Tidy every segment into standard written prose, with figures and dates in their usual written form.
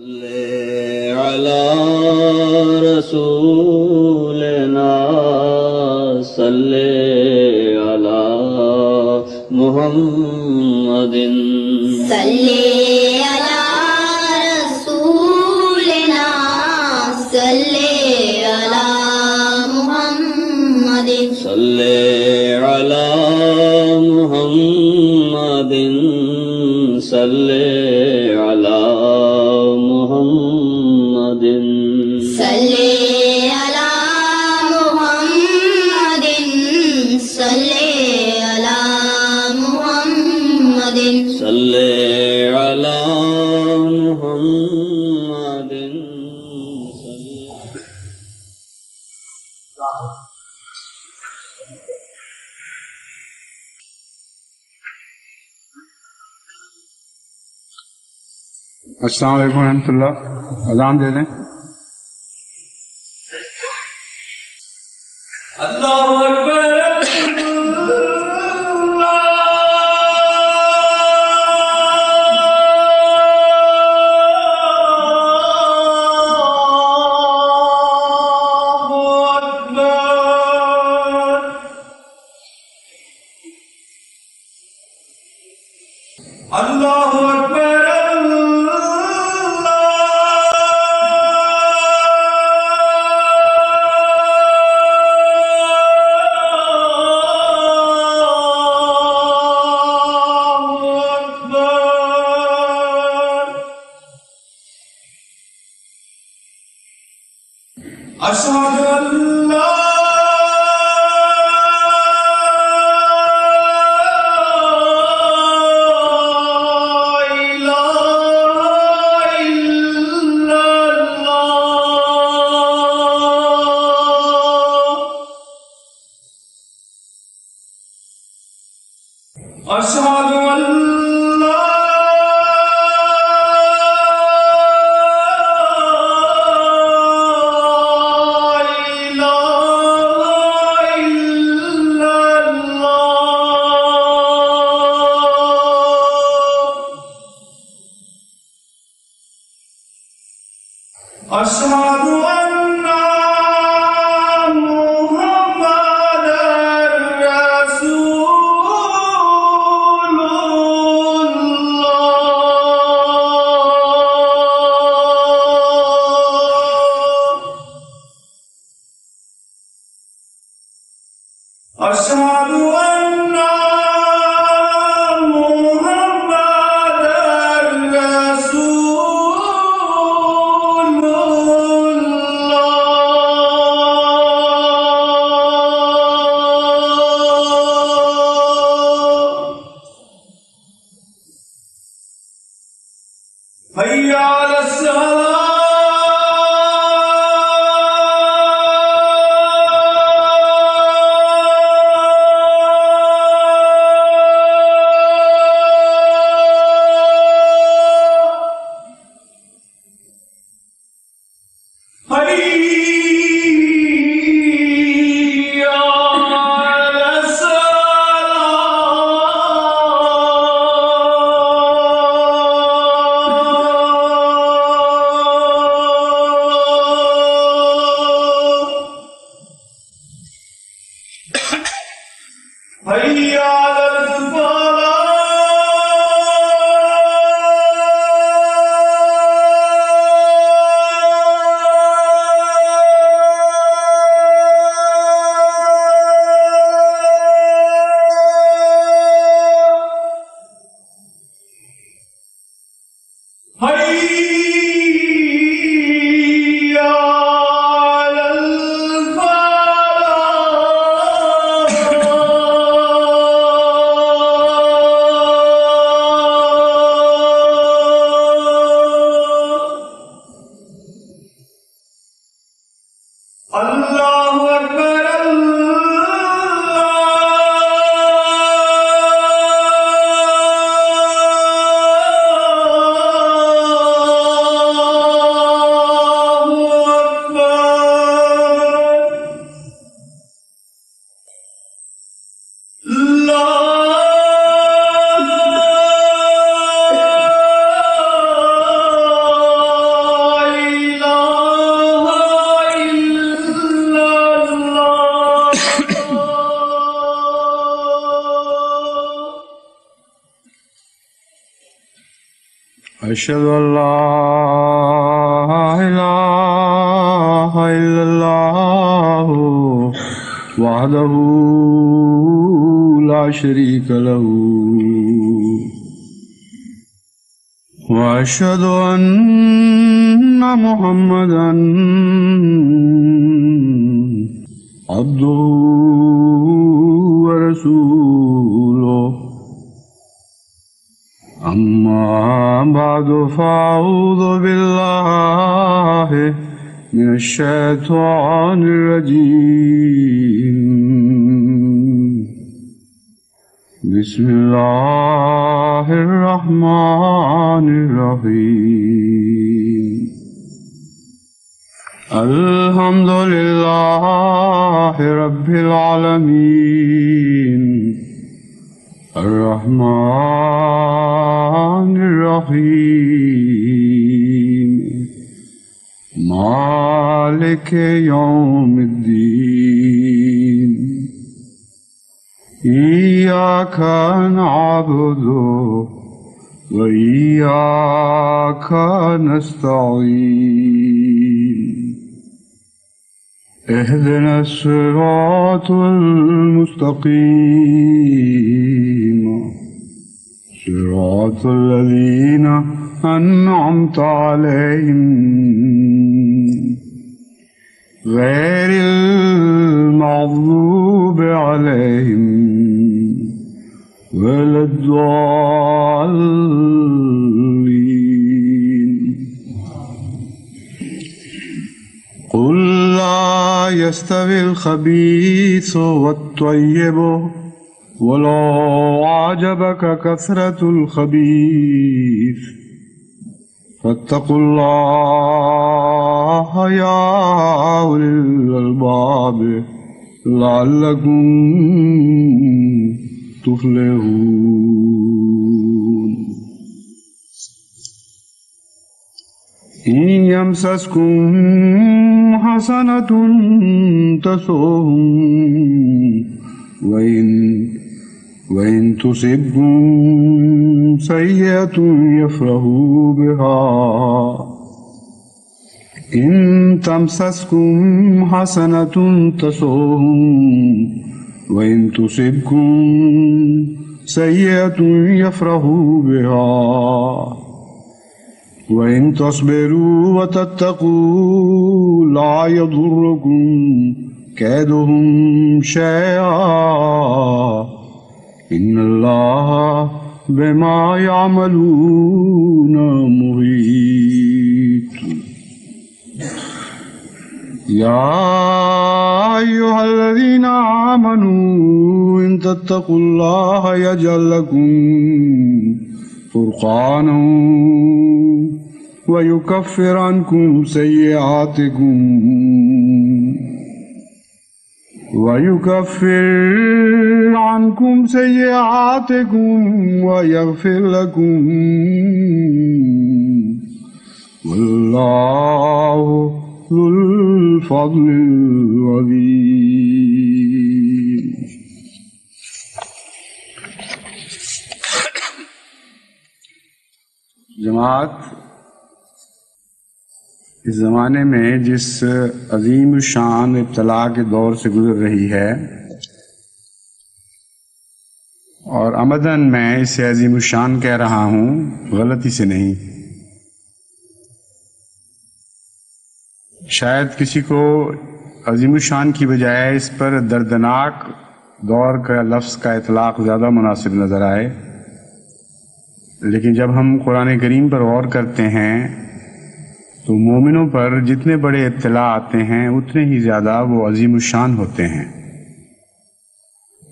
صلی علی رسولنا صلی علی محمد صلی علی رسولنا صلی علی محمد صلی علی محمد صلی علی محمد صلی علی محمد صلی علی محمد صلی علی محمد السلام علیکم ورحمۃ اللہ. اذان دے دیں. اللہ اکبر اللہ اکبر أشهد أن لا إله إلا الله أشهد أن لا أشهد أن محمدًا رسول الله. أشهد أن حي على الصلاة حي على حي على حي على اللہ اکبر أشهد أن لا إله إلا الله وحده لا شريك له وأشهد أن محمدا عبده ورسوله أما بعد فأعوذ بالله من الشيطان الرجيم بسم الله الرحمن الرحيم الحمد لله رب العالمين الرحمن الرحيم مالك يوم الدين إياك نعبد وإياك نستعين اهدنا الصراط المستقيم صراط الذين أنعمت عليهم غير المغضوب عليهم ولا الضالين قل لا يستوي الخبيث والطيب ولو أعجبك كثرة الخبيث فاتقوا الله يا أولي الألباب لعلكم تفلحون إن يمسسكم حسنة تسؤهم وإن تصبكم سيئة يفرحوا بها إن تمسسكم حسنة تسؤهم وإن تصبكم سيئة يفرحوا بها وإن تصبروا وتتقوا لا يضركم كيدهم شيئا إن الله بما يعملون محيط يا أيها الذين آمنوا إن تتقوا الله يجعل لكم فرقانا ويكفر عنكم سيئاتكم ويغفر لكم والله ذو الفضل العظيم. جماعت، اس زمانے میں جس عظیم الشان ابتلا کے دور سے گزر رہی ہے، اور عمدن میں اسے عظیم الشان کہہ رہا ہوں، غلطی سے نہیں، شاید کسی کو عظیم الشان کی بجائے اس پر دردناک دور کا لفظ کا اطلاق زیادہ مناسب نظر آئے، لیکن جب ہم قرآن کریم پر غور کرتے ہیں تو مومنوں پر جتنے بڑے ابتلا آتے ہیں اتنے ہی زیادہ وہ عظیم الشان ہوتے ہیں،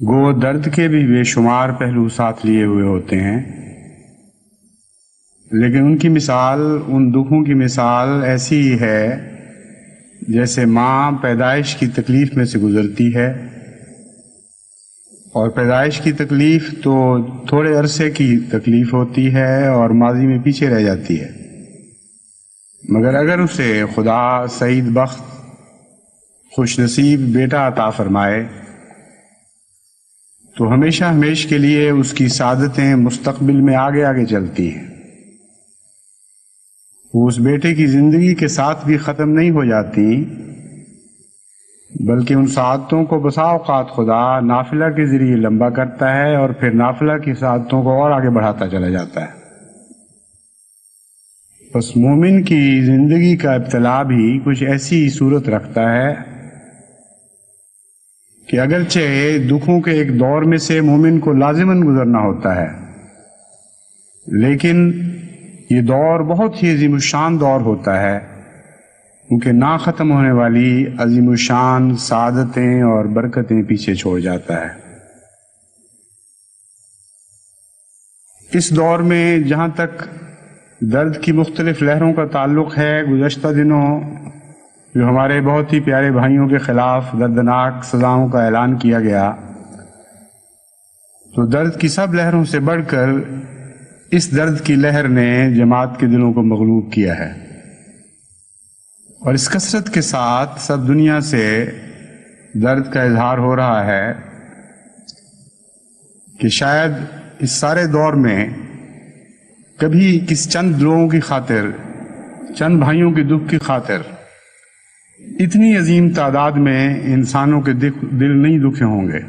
گو درد کے بھی بے شمار پہلو ساتھ لیے ہوئے ہوتے ہیں، لیکن ان کی مثال، ان دکھوں کی مثال ایسی ہی ہے جیسے ماں پیدائش کی تکلیف میں سے گزرتی ہے، اور پیدائش کی تکلیف تو تھوڑے عرصے کی تکلیف ہوتی ہے اور ماضی میں پیچھے رہ جاتی ہے، مگر اگر اسے خدا سعید بخت خوش نصیب بیٹا عطا فرمائے تو ہمیشہ ہمیش کے لیے اس کی سعادتیں مستقبل میں آگے آگے چلتی ہیں، وہ اس بیٹے کی زندگی کے ساتھ بھی ختم نہیں ہو جاتی، بلکہ ان سعادتوں کو بسا اوقات خدا نافلہ کے ذریعے لمبا کرتا ہے اور پھر نافلہ کی سعادتوں کو اور آگے بڑھاتا چلا جاتا ہے۔ بس مومن کی زندگی کا ابتلا بھی کچھ ایسی صورت رکھتا ہے کہ اگرچہ دکھوں کے ایک دور میں سے مومن کو لازماً گزرنا ہوتا ہے، لیکن یہ دور بہت ہی عظیم الشان دور ہوتا ہے، کیونکہ نہ ختم ہونے والی عظیم الشان سعادتیں اور برکتیں پیچھے چھوڑ جاتا ہے۔ اس دور میں جہاں تک درد کی مختلف لہروں کا تعلق ہے، گزشتہ دنوں جو ہمارے بہت ہی پیارے بھائیوں کے خلاف دردناک سزاؤں کا اعلان کیا گیا، تو درد کی سب لہروں سے بڑھ کر اس درد کی لہر نے جماعت کے دلوں کو مغلوب کیا ہے، اور اس کثرت کے ساتھ سب دنیا سے درد کا اظہار ہو رہا ہے کہ شاید اس سارے دور میں کبھی کس چند لوگوں کی خاطر، چند بھائیوں کے دکھ کی خاطر اتنی عظیم تعداد میں انسانوں کے دل نہیں دکھے ہوں گے۔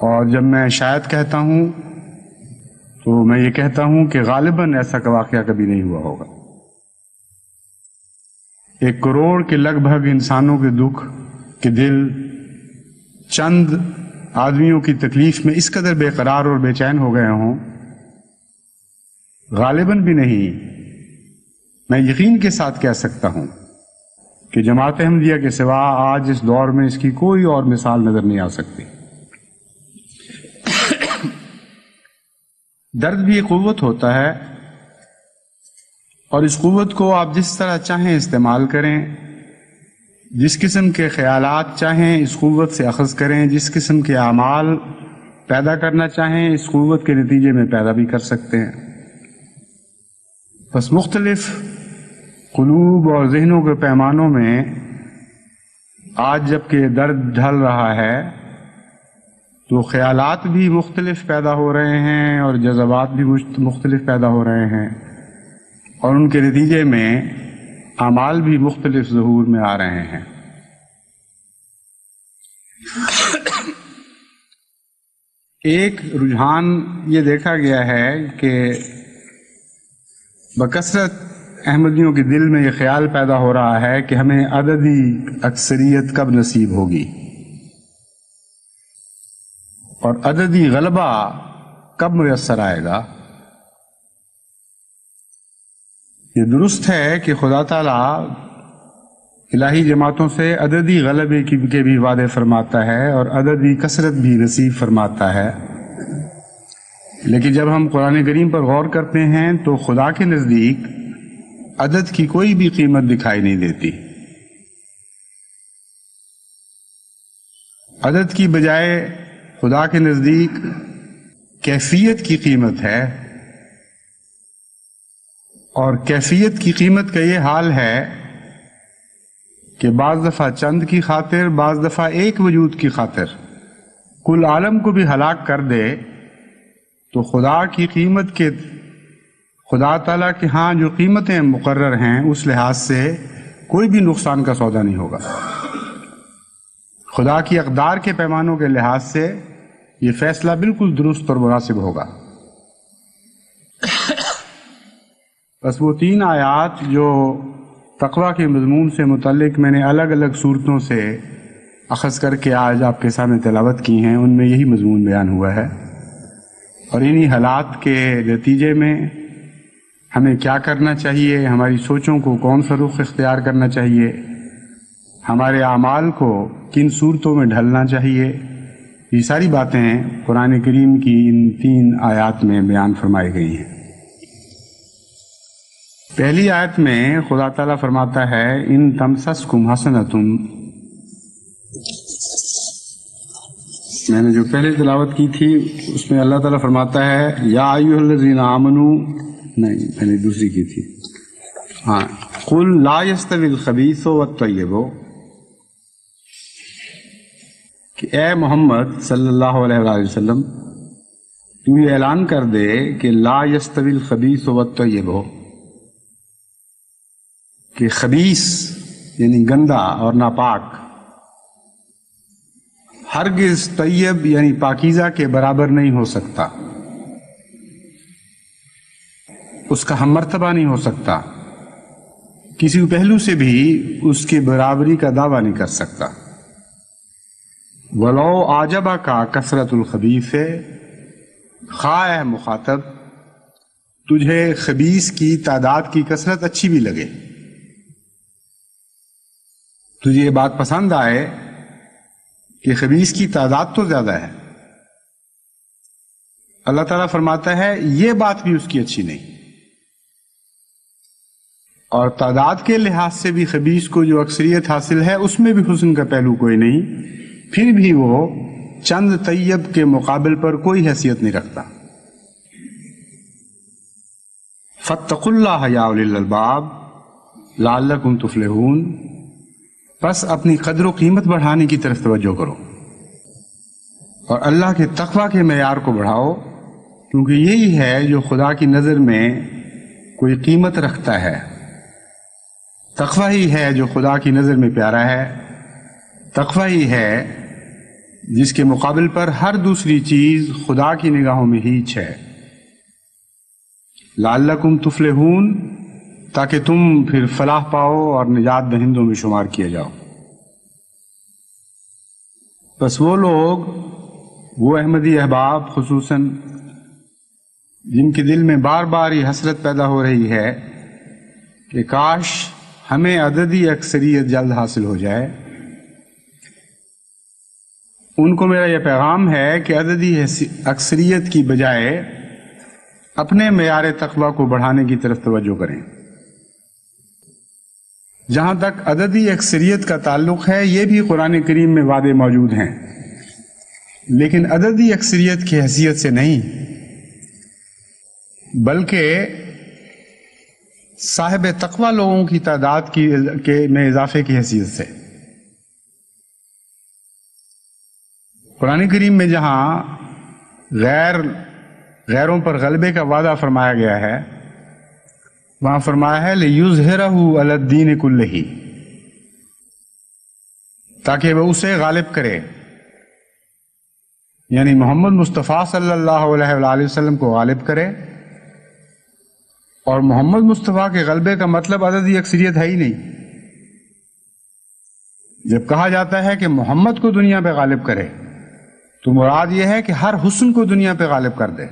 اور جب میں شاید کہتا ہوں تو میں یہ کہتا ہوں کہ غالباً ایسا کا واقعہ کبھی نہیں ہوا ہوگا۔ 1 کروڑ کے لگ بھگ انسانوں کے دکھ کے دل چند آدمیوں کی تکلیف میں اس قدر بے قرار اور بے چین ہو گئے ہوں، غالباً بھی نہیں، میں یقین کے ساتھ کہہ سکتا ہوں کہ جماعت احمدیہ کے سوا آج اس دور میں اس کی کوئی اور مثال نظر نہیں آ سکتی۔ درد بھی ایک قوت ہوتا ہے، اور اس قوت کو آپ جس طرح چاہیں استعمال کریں، جس قسم کے خیالات چاہیں اس قوت سے اخذ کریں، جس قسم کے اعمال پیدا کرنا چاہیں اس قوت کے نتیجے میں پیدا بھی کر سکتے ہیں۔ بس مختلف قلوب اور ذہنوں کے پیمانوں میں آج جب کہ درد ڈھل رہا ہے تو خیالات بھی مختلف پیدا ہو رہے ہیں اور جذبات بھی مختلف پیدا ہو رہے ہیں، اور ان کے نتیجے میں اعمال بھی مختلف ظہور میں آ رہے ہیں۔ ایک رجحان یہ دیکھا گیا ہے کہ بکثرت احمدیوں کے دل میں یہ خیال پیدا ہو رہا ہے کہ ہمیں عددی اکثریت کب نصیب ہوگی اور عددی غلبہ کب میسر آئے گا۔ یہ درست ہے کہ خدا تعالیٰ الہی جماعتوں سے عددی غلبے کے بھی وعدے فرماتا ہے اور عددی کثرت بھی نصیب فرماتا ہے، لیکن جب ہم قرآن کریم پر غور کرتے ہیں تو خدا کے نزدیک عدد کی کوئی بھی قیمت دکھائی نہیں دیتی۔ عدد کی بجائے خدا کے نزدیک کیفیت کی قیمت ہے، اور کیفیت کی قیمت کا یہ حال ہے کہ بعض دفعہ چند کی خاطر، بعض دفعہ ایک وجود کی خاطر کل عالم کو بھی ہلاک کر دے تو خدا کی قیمت کے، خدا تعالیٰ کے ہاں جو قیمتیں مقرر ہیں اس لحاظ سے کوئی بھی نقصان کا سودا نہیں ہوگا۔ خدا کی اقدار کے پیمانوں کے لحاظ سے یہ فیصلہ بالکل درست اور مناسب ہوگا۔ بس وہ 3 آیات جو تقویٰ کے مضمون سے متعلق میں نے الگ الگ صورتوں سے اخذ کر کے آج آپ کے سامنے تلاوت کی ہیں، ان میں یہی مضمون بیان ہوا ہے، اور انہی حالات کے نتیجے میں ہمیں کیا کرنا چاہیے، ہماری سوچوں کو کون سا رخ اختیار کرنا چاہیے، ہمارے اعمال کو کن صورتوں میں ڈھلنا چاہیے، یہ ساری باتیں قرآن کریم کی ان 3 آیات میں بیان فرمائی گئی ہیں۔ پہلی آیت میں خدا تعالیٰ فرماتا ہے ان تمسسکم حسنتم، میں نے جو پہلے تلاوت کی تھی اس میں اللہ تعالیٰ فرماتا ہے یا ایھا الذین آمنوا، نہیں میں نے دوسری کی تھی، ہاں قل لا یستوی الخبیث والطیب، کہ اے محمد صلی اللہ علیہ وسلم تو یہ اعلان کر دے کہ لا یستوی الخبیث والطیب، کہ خبیث یعنی گندا اور ناپاک ہرگز طیب یعنی پاکیزہ کے برابر نہیں ہو سکتا، اس کا ہم مرتبہ نہیں ہو سکتا، کسی پہلو سے بھی اس کی برابری کا دعویٰ نہیں کر سکتا۔ ولو اعجبک کثرت الخبیث، خواہ مخاطب تجھے خبیث کی تعداد کی کثرت اچھی بھی لگے، تجھے یہ بات پسند آئے کہ خبیث کی تعداد تو زیادہ ہے، اللہ تعالیٰ فرماتا ہے یہ بات بھی اس کی اچھی نہیں، اور تعداد کے لحاظ سے بھی خبیث کو جو اکثریت حاصل ہے اس میں بھی حسن کا پہلو کوئی نہیں، پھر بھی وہ چند طیب کے مقابل پر کوئی حیثیت نہیں رکھتا۔ فاتقوا اللہ یا اولی الالباب لعلکم تفلحون، بس اپنی قدر و قیمت بڑھانے کی طرف توجہ کرو اور اللہ کے تقوی کے معیار کو بڑھاؤ، کیونکہ یہی ہے جو خدا کی نظر میں کوئی قیمت رکھتا ہے، تقوی ہی ہے جو خدا کی نظر میں پیارا ہے، تقوی ہی ہے جس کے مقابل پر ہر دوسری چیز خدا کی نگاہوں میں ہیچ ہے۔ لعلکم تفلحون، تاکہ تم پھر فلاح پاؤ اور نجات دہندوں میں شمار کیا جاؤ۔ بس وہ لوگ، وہ احمدی احباب خصوصاً جن کے دل میں بار بار یہ حسرت پیدا ہو رہی ہے کہ کاش ہمیں عددی اکثریت جلد حاصل ہو جائے، ان کو میرا یہ پیغام ہے کہ عددی اکثریت کی بجائے اپنے معیار تقویٰ کو بڑھانے کی طرف توجہ کریں۔ جہاں تک عددی اکثریت کا تعلق ہے یہ بھی قرآن کریم میں وعدے موجود ہیں، لیکن عددی اکثریت کی حیثیت سے نہیں، بلکہ صاحب تقویٰ لوگوں کی تعداد میں اضافے کی حیثیت سے۔ قرآن کریم میں جہاں غیروں پر غلبے کا وعدہ فرمایا گیا ہے، وہاں فرمایا ہے لِيُظْهِرَهُ عَلَى الدِّينِ كُلِّهِ، تاکہ وہ اسے غالب کرے، یعنی محمد مصطفیٰ صلی اللہ علیہ وآلہ وسلم کو غالب کرے۔ اور محمد مصطفیٰ کے غلبے کا مطلب عددی اکثریت ہے ہی نہیں۔ جب کہا جاتا ہے کہ محمد کو دنیا پہ غالب کرے تو مراد یہ ہے کہ ہر حسن کو دنیا پہ غالب کر دے،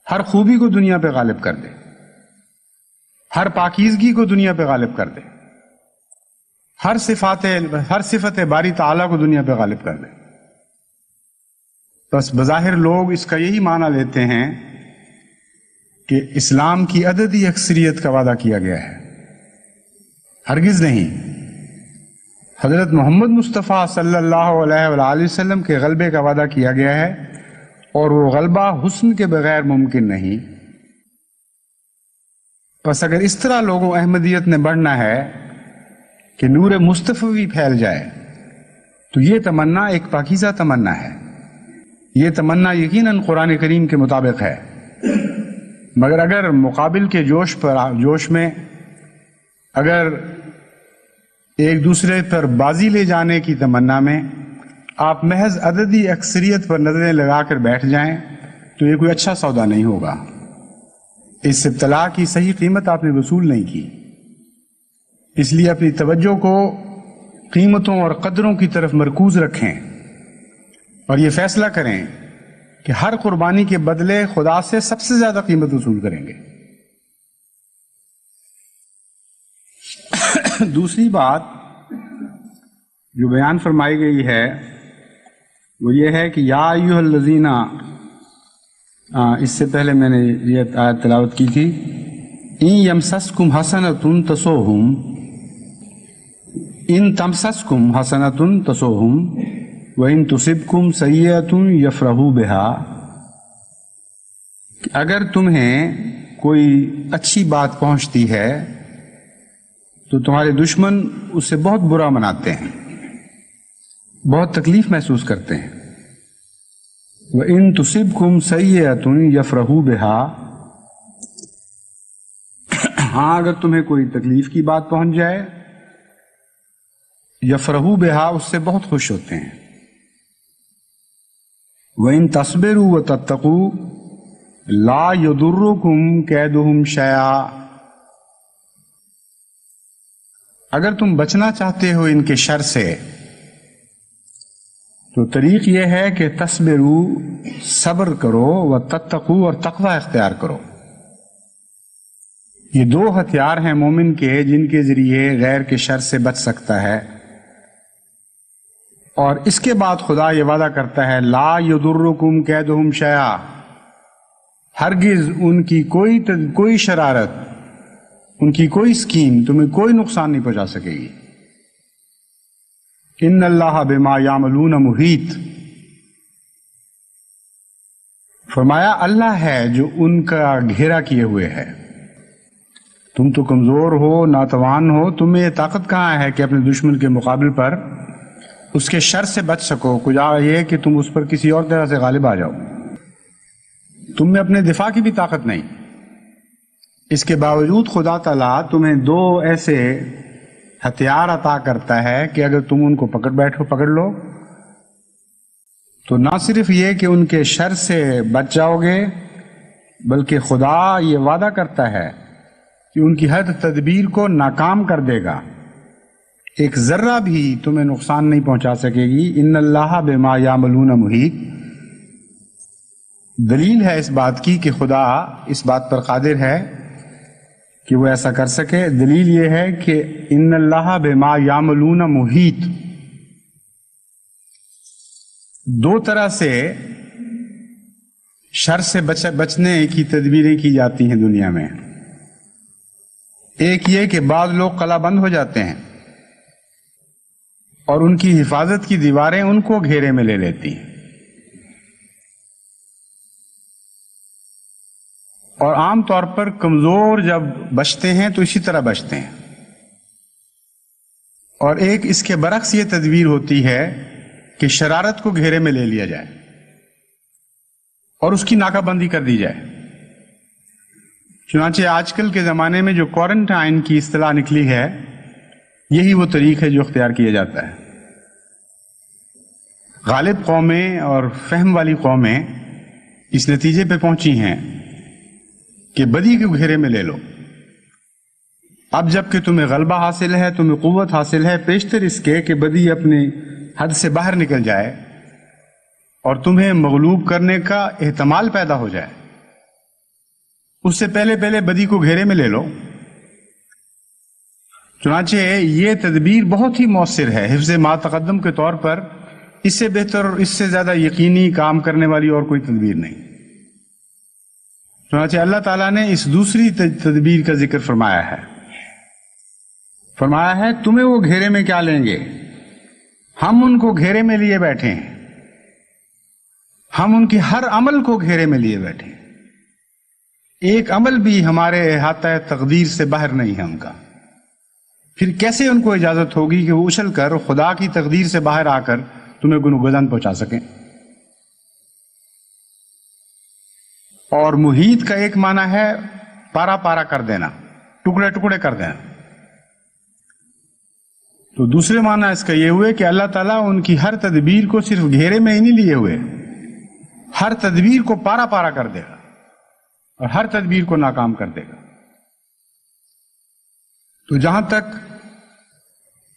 ہر خوبی کو دنیا پہ غالب کر دے، ہر پاکیزگی کو دنیا پہ غالب کر دے، ہر صفت باری تعالیٰ کو دنیا پہ غالب کر دے۔ بس بظاہر لوگ اس کا یہی معنی لیتے ہیں کہ اسلام کی عددی اکثریت کا وعدہ کیا گیا ہے، ہرگز نہیں۔ حضرت محمد مصطفیٰ صلی اللہ علیہ وآلہ وسلم کے غلبے کا وعدہ کیا گیا ہے، اور وہ غلبہ حسن کے بغیر ممکن نہیں۔ بس اگر اس طرح لوگوں احمدیت نے بڑھنا ہے کہ نور مصطفی پھیل جائے تو یہ تمنا ایک پاکیزہ تمنا ہے، یہ تمنا یقیناً قرآن کریم کے مطابق ہے، مگر اگر مقابل کے جوش میں اگر ایک دوسرے پر بازی لے جانے کی تمنا میں آپ محض عددی اکثریت پر نظریں لگا کر بیٹھ جائیں تو یہ کوئی اچھا سودا نہیں ہوگا۔ اس ابتلا کی صحیح قیمت آپ نے وصول نہیں کی، اس لیے اپنی توجہ کو قیمتوں اور قدروں کی طرف مرکوز رکھیں اور یہ فیصلہ کریں کہ ہر قربانی کے بدلے خدا سے سب سے زیادہ قیمت وصول کریں گے۔ دوسری بات جو بیان فرمائی گئی ہے وہ یہ ہے کہ یا ایھا الذین، اس سے پہلے میں نے یہ آیت تلاوت کی تھی، ان یمسسکم حسنۃ تسؤہم، ان تمسسکم حسنۃ تسؤہم وان تصبکم سیئۃ یفرحوا بها، اگر تمہیں کوئی اچھی بات پہنچتی ہے تو تمہارے دشمن اس سے بہت برا مناتے ہیں، بہت تکلیف محسوس کرتے ہیں، وَإِن تُصِبْكُمْ سَيِّئَةٌ يَفْرَحُوا بِهَا، ہاں اگر تمہیں کوئی تکلیف کی بات پہنچ جائے، یفرحوا بہا، اس سے بہت خوش ہوتے ہیں. وَإِن تَصْبِرُوا وَتَتَّقُوا لَا يَضُرُّكُمْ كَيْدُهُمْ شَيْئًا، اگر تم بچنا چاہتے ہو ان کے شر سے تو طریق یہ ہے کہ تصبروا، صبر کرو، وتتقوا، اور تقوی اختیار کرو. یہ دو ہتھیار ہیں مومن کے جن کے ذریعے غیر کے شر سے بچ سکتا ہے. اور اس کے بعد خدا یہ وعدہ کرتا ہے لا یضرکم کیدہم شیئا، ہرگز ان کی کوئی شرارت، ان کی کوئی اسکیم تمہیں کوئی نقصان نہیں پہنچا سکے گی. ان اللہ بما یعملون محیط، فرمایا اللہ ہے جو ان کا گھیرا کیے ہوئے ہے. تم تو کمزور ہو، ناتوان ہو، تمہیں یہ طاقت کہاں ہے کہ اپنے دشمن کے مقابل پر اس کے شر سے بچ سکو. کچھ یہ کہ تم اس پر کسی اور طرح سے غالب آ جاؤ. تم میں اپنے دفاع کی بھی طاقت نہیں. اس کے باوجود خدا تعالیٰ تمہیں دو ایسے ہتھیار عطا کرتا ہے کہ اگر تم ان کو پکڑ لو تو نہ صرف یہ کہ ان کے شر سے بچ جاؤ گے، بلکہ خدا یہ وعدہ کرتا ہے کہ ان کی ہر تدبیر کو ناکام کر دے گا، ایک ذرہ بھی تمہیں نقصان نہیں پہنچا سکے گی. ان اللہ بما یعملون محیط، دلیل ہے اس بات کی کہ خدا اس بات پر قادر ہے کہ وہ ایسا کر سکے. دلیل یہ ہے کہ ان اللہ بما یعملون محیط، دو طرح سے شر سے بچنے کی تدبیریں کی جاتی ہیں دنیا میں. ایک یہ کہ بعض لوگ قلعہ بند ہو جاتے ہیں اور ان کی حفاظت کی دیواریں ان کو گھیرے میں لے لیتی ہیں، اور عام طور پر کمزور جب بچتے ہیں تو اسی طرح بچتے ہیں. اور ایک اس کے برعکس یہ تدبیر ہوتی ہے کہ شرارت کو گھیرے میں لے لیا جائے اور اس کی ناکہ بندی کر دی جائے. چنانچہ آج کل کے زمانے میں جو کوارنٹائن کی اصطلاح نکلی ہے، یہی وہ طریق ہے جو اختیار کیا جاتا ہے. غالب قومیں اور فہم والی قومیں اس نتیجے پہ پہنچی ہیں کہ بدی کے گھیرے میں لے لو. اب جب کہ تمہیں غلبہ حاصل ہے، تمہیں قوت حاصل ہے، پیشتر اس کے کہ بدی اپنی حد سے باہر نکل جائے اور تمہیں مغلوب کرنے کا احتمال پیدا ہو جائے، اس سے پہلے بدی کو گھیرے میں لے لو. چنانچہ یہ تدبیر بہت ہی مؤثر ہے حفظ ما تقدم کے طور پر. اس سے بہتر اور اس سے زیادہ یقینی کام کرنے والی اور کوئی تدبیر نہیں. چنانچہ اللہ تعالیٰ نے اس دوسری تدبیر کا ذکر فرمایا ہے تمہیں وہ گھیرے میں کیا لیں گے، ہم ان کو گھیرے میں لیے بیٹھے ہیں، ہم ان کی ہر عمل کو گھیرے میں لیے بیٹھے ہیں. ایک عمل بھی ہمارے احاطہ تقدیر سے باہر نہیں ہے ان کا. پھر کیسے ان کو اجازت ہوگی کہ وہ اچھل کر خدا کی تقدیر سے باہر آ کر تمہیں گناہ پہنچا سکیں. اور محیط کا ایک معنی ہے پارا پارا کر دینا، ٹکڑے ٹکڑے کر دینا. تو دوسرے معنی اس کا یہ ہوئے کہ اللہ تعالیٰ ان کی ہر تدبیر کو صرف گھیرے میں ہی نہیں لیے ہوئے، ہر تدبیر کو پارا پارا کر دے گا اور ہر تدبیر کو ناکام کر دے گا. تو جہاں تک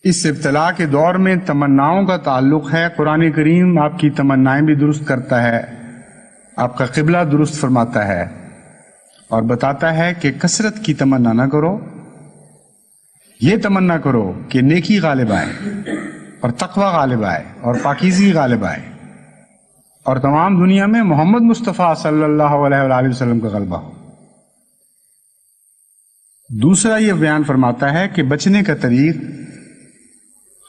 اس ابتلا کے دور میں تمناؤں کا تعلق ہے، قرآن کریم آپ کی تمنائیں بھی درست کرتا ہے، آپ کا قبلہ درست فرماتا ہے اور بتاتا ہے کہ کثرت کی تمنا نہ کرو. یہ تمنا کرو کہ نیکی غالب آئے اور تقوی غالب آئے اور پاکیزگی غالب آئے اور تمام دنیا میں محمد مصطفیٰ صلی اللہ علیہ وآلہ وسلم کا غلبہ ہو. دوسرا یہ بیان فرماتا ہے کہ بچنے کا طریق،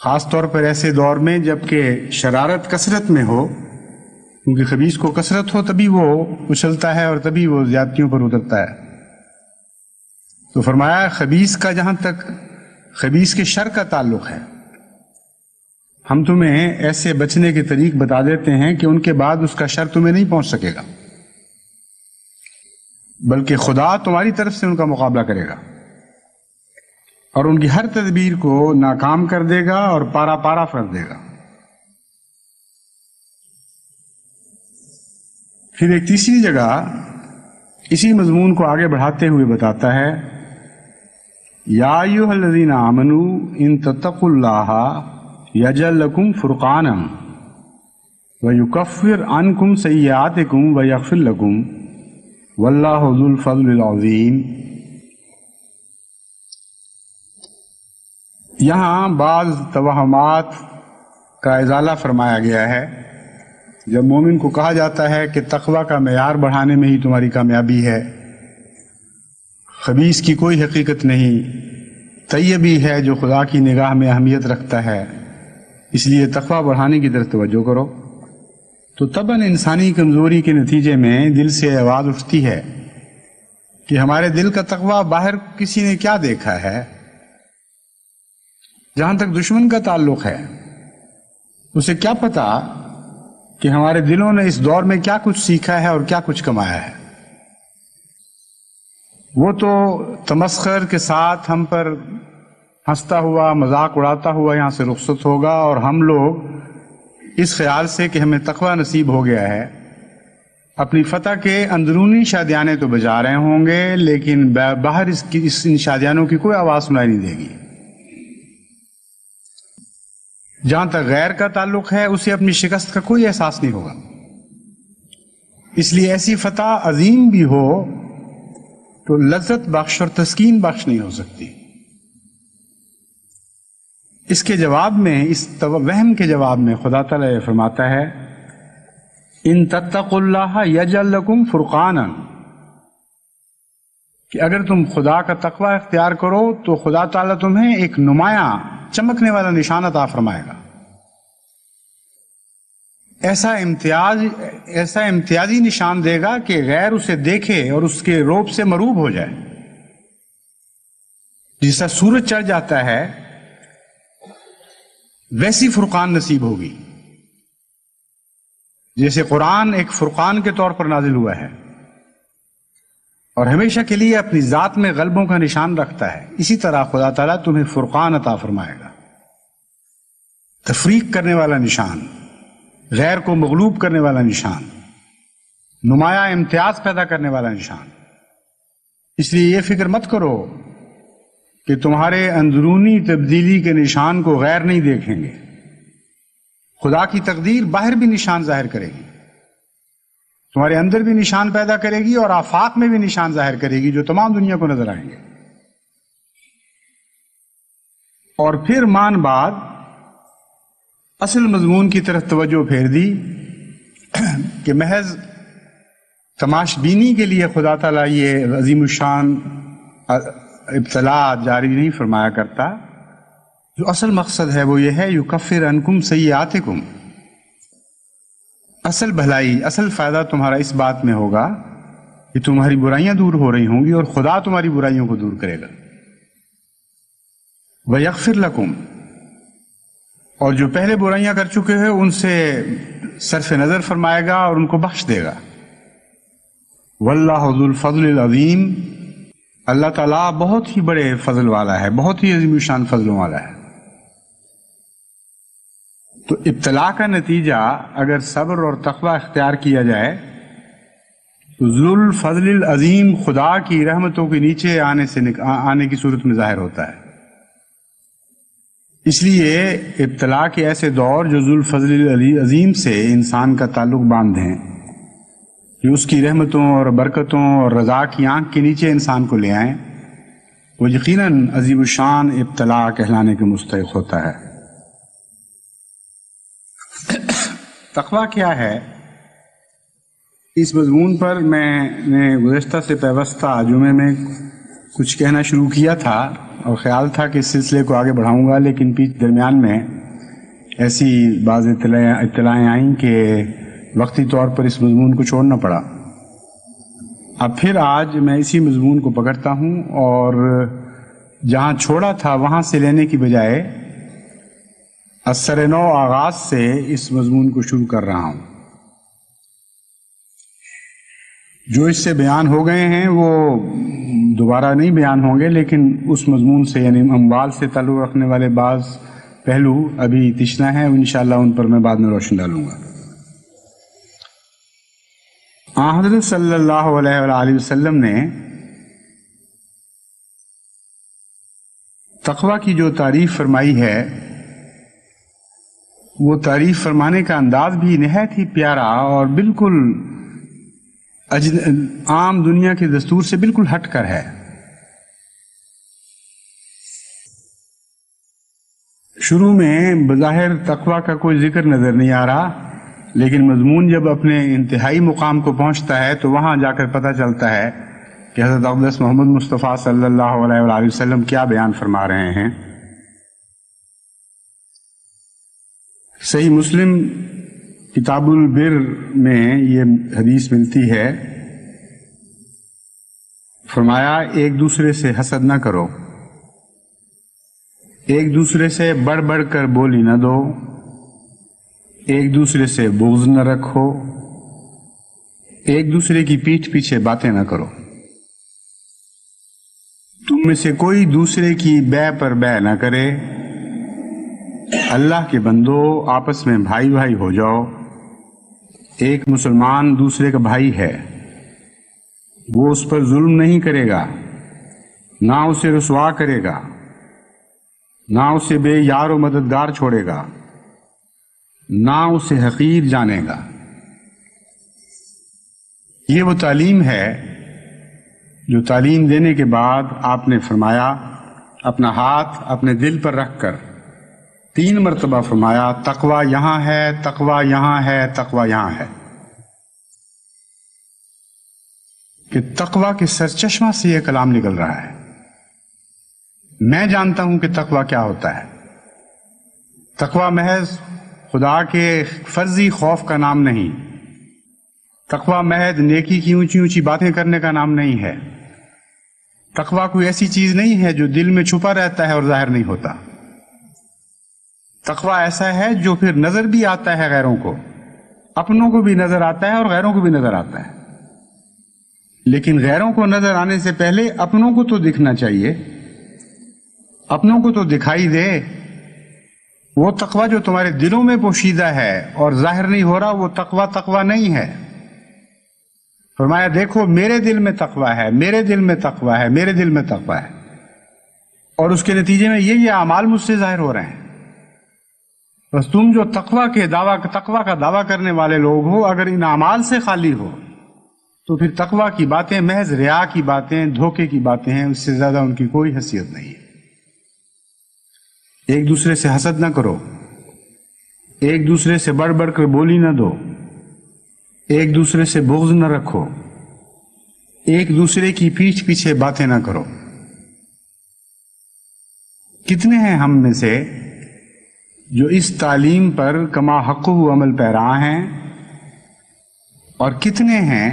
خاص طور پر ایسے دور میں جب کہ شرارت کثرت میں ہو، کیونکہ خبیث کو کثرت ہو تبھی وہ اچھلتا ہے اور تبھی وہ زیادتیوں پر اترتا ہے. تو فرمایا خبیث کا جہاں تک خبیث کے شر کا تعلق ہے، ہم تمہیں ایسے بچنے کے طریق بتا دیتے ہیں کہ ان کے بعد اس کا شر تمہیں نہیں پہنچ سکے گا، بلکہ خدا تمہاری طرف سے ان کا مقابلہ کرے گا اور ان کی ہر تدبیر کو ناکام کر دے گا اور پارا پارا کر دے گا۔ پھر ایک تیسری جگہ اسی مضمون کو آگے بڑھاتے ہوئے بتاتا ہے، یا ایھا الذین آمنوا ان تتقوا اللہ یجعل لکم فرقانا ویکفر عنکم سیئاتکم ویغفر لکم واللہ ذو الفضل العظیم۔ یہاں بعض توہمات کا ازالہ فرمایا گیا ہے۔ جب مومن کو کہا جاتا ہے کہ تقوی کا معیار بڑھانے میں ہی تمہاری کامیابی ہے، خبیث کی کوئی حقیقت نہیں، طیبی ہے جو خدا کی نگاہ میں اہمیت رکھتا ہے، اس لیے تقوی بڑھانے کی طرف توجہ کرو، تو طبعاً انسانی کمزوری کے نتیجے میں دل سے آواز اٹھتی ہے کہ ہمارے دل کا تقوی باہر کسی نے کیا دیکھا ہے۔ جہاں تک دشمن کا تعلق ہے، اسے کیا پتا کہ ہمارے دلوں نے اس دور میں کیا کچھ سیکھا ہے اور کیا کچھ کمایا ہے۔ وہ تو تمسخر کے ساتھ ہم پر ہنستا ہوا، مذاق اڑاتا ہوا یہاں سے رخصت ہوگا، اور ہم لوگ اس خیال سے کہ ہمیں تقوی نصیب ہو گیا ہے اپنی فتح کے اندرونی شادیانے تو بجا رہے ہوں گے، لیکن باہر ان شادیانوں کی کوئی آواز سنائی نہیں دے گی۔ جہاں تک غیر کا تعلق ہے، اسے اپنی شکست کا کوئی احساس نہیں ہوگا، اس لیے ایسی فتح عظیم بھی ہو تو لذت بخش اور تسکین بخش نہیں ہو سکتی۔ اس کے جواب میں، اس وہم کے جواب میں خدا تعالیٰ یہ فرماتا ہے، ان تتقوا اللہ یجعل لکم فرقانا، کہ اگر تم خدا کا تقوی اختیار کرو تو خدا تعالیٰ تمہیں ایک نمایاں چمکنے والا نشان عطا فرمائے گا، ایسا امتیازی نشان دے گا کہ غیر اسے دیکھے اور اس کے روب سے مروب ہو جائے۔ جیسا سورج چڑھ جاتا ہے ویسی فرقان نصیب ہوگی، جیسے قرآن ایک فرقان کے طور پر نازل ہوا ہے اور ہمیشہ کے لیے اپنی ذات میں غلبوں کا نشان رکھتا ہے، اسی طرح خدا تعالیٰ تمہیں فرقان عطا فرمائے گا، تفریق کرنے والا نشان، غیر کو مغلوب کرنے والا نشان، نمایاں امتیاز پیدا کرنے والا نشان۔ اس لیے یہ فکر مت کرو کہ تمہارے اندرونی تبدیلی کے نشان کو غیر نہیں دیکھیں گے، خدا کی تقدیر باہر بھی نشان ظاہر کرے گی، تمہارے اندر بھی نشان پیدا کرے گی اور آفاق میں بھی نشان ظاہر کرے گی جو تمام دنیا کو نظر آئیں گے۔ اور پھر مان بعد اصل مضمون کی طرف توجہ پھیر دی کہ محض تماش بینی کے لیے خدا تعالیٰ یہ عظیم الشان ابتلا جاری نہیں فرمایا کرتا، جو اصل مقصد ہے وہ یہ ہے یکفر عنکم سیئاتکم، اصل بھلائی، اصل فائدہ تمہارا اس بات میں ہوگا کہ تمہاری برائیاں دور ہو رہی ہوں گی اور خدا تمہاری برائیوں کو دور کرے گا۔ وَيَغْفِرْ لَكُمْ، اور جو پہلے برائیاں کر چکے ہیں ان سے صرف نظر فرمائے گا اور ان کو بخش دے گا۔ وَاللَّهُ ذُو الْفَضْلِ الْعَظِيمِ، اللہ تعالیٰ بہت ہی بڑے فضل والا ہے، بہت ہی عظیم الشان فضلوں والا ہے۔ تو ابتلا کا نتیجہ اگر صبر اور تقوی اختیار کیا جائے تو ذو الفضل العظیم خدا کی رحمتوں کے نیچے آنے کی صورت میں ظاہر ہوتا ہے۔ اس لیے ابتلا کے ایسے دور جو ذو الفضل العظیم سے انسان کا تعلق باندھیں، کہ اس کی رحمتوں اور برکتوں اور رضا کی آنکھ کے نیچے انسان کو لے آئیں، وہ یقیناً عظیم الشان ابتلا کہلانے کے مستحق ہوتا ہے۔ تقوی کیا ہے؟ اس مضمون پر میں نے گزشتہ سے پیوستہ جمعے میں کچھ کہنا شروع کیا تھا اور خیال تھا کہ اس سلسلے کو آگے بڑھاؤں گا، لیکن درمیان میں ایسی بعض اطلاعیں آئیں کہ وقتی طور پر اس مضمون کو چھوڑنا پڑا۔ اب پھر آج میں اسی مضمون کو پکڑتا ہوں اور جہاں چھوڑا تھا وہاں سے لینے کی بجائے اثر نو آغاز سے اس مضمون کو شروع کر رہا ہوں۔ جو اس سے بیان ہو گئے ہیں وہ دوبارہ نہیں بیان ہوں گے، لیکن اس مضمون سے یعنی اموال سے تعلق رکھنے والے بعض پہلو ابھی تشنا ہیں، انشاءاللہ ان پر میں بعد میں روشن ڈالوں گا۔ حضرت صلی اللہ علیہ وآلہ وسلم نے تقوی کی جو تعریف فرمائی ہے، وہ تعریف فرمانے کا انداز بھی نہایت ہی پیارا اور بالکل عام دنیا کے دستور سے بالکل ہٹ کر ہے۔ شروع میں بظاہر تقوی کا کوئی ذکر نظر نہیں آ رہا، لیکن مضمون جب اپنے انتہائی مقام کو پہنچتا ہے تو وہاں جا کر پتہ چلتا ہے کہ حضرت اقدس محمد مصطفیٰ صلی اللہ علیہ وآلہ وسلم کیا بیان فرما رہے ہیں۔ صحیح مسلم کتاب البر میں یہ حدیث ملتی ہے، فرمایا ایک دوسرے سے حسد نہ کرو، ایک دوسرے سے بڑھ بڑھ کر بولی نہ دو، ایک دوسرے سے بغض نہ رکھو، ایک دوسرے کی پیٹھ پیچھے باتیں نہ کرو، تم میں سے کوئی دوسرے کی بے پر بے نہ کرے، اللہ کے بندو آپس میں بھائی بھائی ہو جاؤ، ایک مسلمان دوسرے کا بھائی ہے، وہ اس پر ظلم نہیں کرے گا، نہ اسے رسوا کرے گا، نہ اسے بے یار و مددگار چھوڑے گا، نہ اسے حقیر جانے گا۔ یہ وہ تعلیم ہے جو تعلیم دینے کے بعد آپ نے فرمایا، اپنا ہاتھ اپنے دل پر رکھ کر 3 مرتبہ فرمایا، تقوی یہاں ہے، تقوی یہاں ہے، تقوی یہاں ہے، کہ تقوی کے سرچشمہ سے یہ کلام نکل رہا ہے۔ میں جانتا ہوں کہ تقوی کیا ہوتا ہے۔ تقوی محض خدا کے فرضی خوف کا نام نہیں، تقوی محض نیکی کی اونچی اونچی باتیں کرنے کا نام نہیں ہے، تقوی کوئی ایسی چیز نہیں ہے جو دل میں چھپا رہتا ہے اور ظاہر نہیں ہوتا۔ تقوی ایسا ہے جو پھر نظر بھی آتا ہے، غیروں کو، اپنوں کو بھی نظر آتا ہے اور غیروں کو بھی نظر آتا ہے، لیکن غیروں کو نظر آنے سے پہلے اپنوں کو تو دکھنا چاہیے، اپنوں کو تو دکھائی دے۔ وہ تقوی جو تمہارے دلوں میں پوشیدہ ہے اور ظاہر نہیں ہو رہا، وہ تقوی نہیں ہے۔ فرمایا دیکھو میرے دل میں تقوی ہے، میرے دل میں تقوی ہے، میرے دل میں تقوی ہے، اور اس کے نتیجے میں یہ اعمال مجھ سے ظاہر ہو رہے ہیں۔ بس تم جو تقوی کا دعویٰ کرنے والے لوگ ہو، اگر ان اعمال سے خالی ہو تو پھر تقوی کی باتیں محض ریا کی باتیں، دھوکے کی باتیں ہیں، اس سے زیادہ ان کی کوئی حیثیت نہیں ہے۔ ایک دوسرے سے حسد نہ کرو، ایک دوسرے سے بڑھ بڑھ کر بولی نہ دو، ایک دوسرے سے بغض نہ رکھو، ایک دوسرے کی پیٹھ پیچھے باتیں نہ کرو۔ کتنے ہیں ہم میں سے جو اس تعلیم پر کما حق و عمل پیرا ہیں، اور کتنے ہیں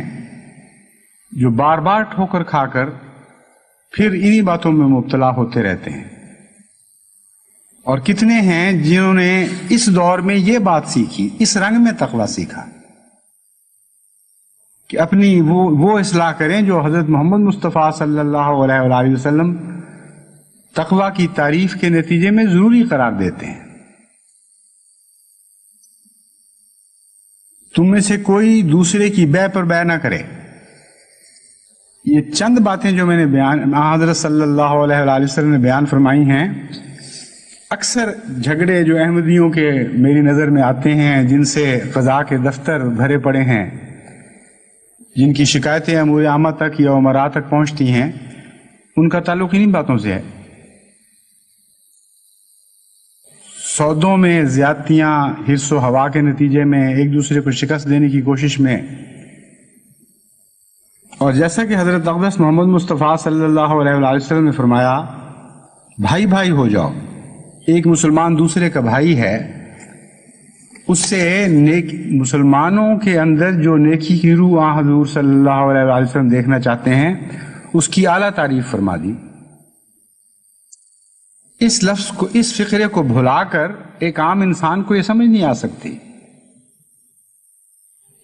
جو بار بار ٹھوکر کھا کر پھر انہی باتوں میں مبتلا ہوتے رہتے ہیں، اور کتنے ہیں جنہوں نے اس دور میں یہ بات سیکھی، اس رنگ میں تقوی سیکھا کہ اپنی وہ اصلاح کریں جو حضرت محمد مصطفیٰ صلی اللہ علیہ وآلہ وسلم تقوی کی تعریف کے نتیجے میں ضروری قرار دیتے ہیں۔ تم میں سے کوئی دوسرے کی بے پر بے نہ کرے۔ یہ چند باتیں جو میں نے حضرت صلی اللہ علیہ وآلہ وسلم نے بیان فرمائی ہیں، اکثر جھگڑے جو احمدیوں کے میری نظر میں آتے ہیں، جن سے قضاء کے دفتر بھرے پڑے ہیں، جن کی شکایتیں امور عامہ تک یا امراء تک پہنچتی ہیں، ان کا تعلق انہی باتوں سے ہے۔ سودوں میں زیادتیاں، حرص و ہوا کے نتیجے میں ایک دوسرے کو شکست دینے کی کوشش میں، اور جیسا کہ حضرت اقدس محمد مصطفیٰ صلی اللہ علیہ وآلہ وسلم نے فرمایا، بھائی بھائی ہو جاؤ۔ ایک مسلمان دوسرے کا بھائی ہے، اس سے مسلمانوں کے اندر جو نیکی کی روح حضور صلی اللہ علیہ وآلہ وسلم دیکھنا چاہتے ہیں، اس کی اعلیٰ تعریف فرما دی۔ اس لفظ کو، اس فقرے کو بھلا کر ایک عام انسان کو یہ سمجھ نہیں آ سکتی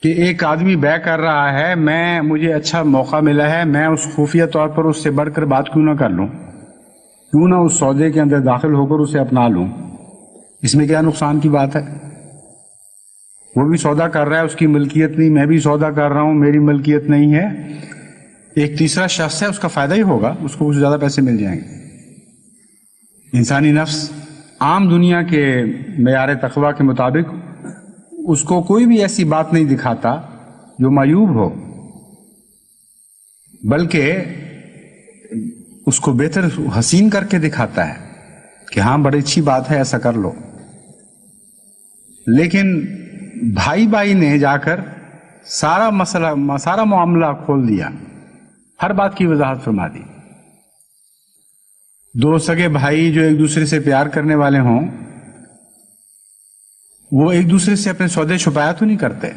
کہ ایک آدمی بیع کر رہا ہے، مجھے اچھا موقع ملا ہے، میں اس خفیہ طور پر اس سے بڑھ کر بات کیوں نہ کر لوں، کیوں نہ اس سودے کے اندر داخل ہو کر اسے اپنا لوں، اس میں کیا نقصان کی بات ہے؟ وہ بھی سودا کر رہا ہے، اس کی ملکیت نہیں، میں بھی سودا کر رہا ہوں، میری ملکیت نہیں ہے، ایک تیسرا شخص ہے، اس کا فائدہ ہی ہوگا، اس کو کچھ زیادہ پیسے مل جائیں گے۔ انسانی نفس عام دنیا کے معیار تقویٰ کے مطابق اس کو کوئی بھی ایسی بات نہیں دکھاتا جو معیوب ہو، بلکہ اس کو بہتر حسین کر کے دکھاتا ہے کہ ہاں بڑی اچھی بات ہے، ایسا کر لو۔ لیکن بھائی بھائی نے جا کر سارا مسئلہ، سارا معاملہ کھول دیا، ہر بات کی وضاحت فرما دی۔ دو سگے بھائی جو ایک دوسرے سے پیار کرنے والے ہوں، وہ ایک دوسرے سے اپنے سودے چھپایا تو نہیں کرتے،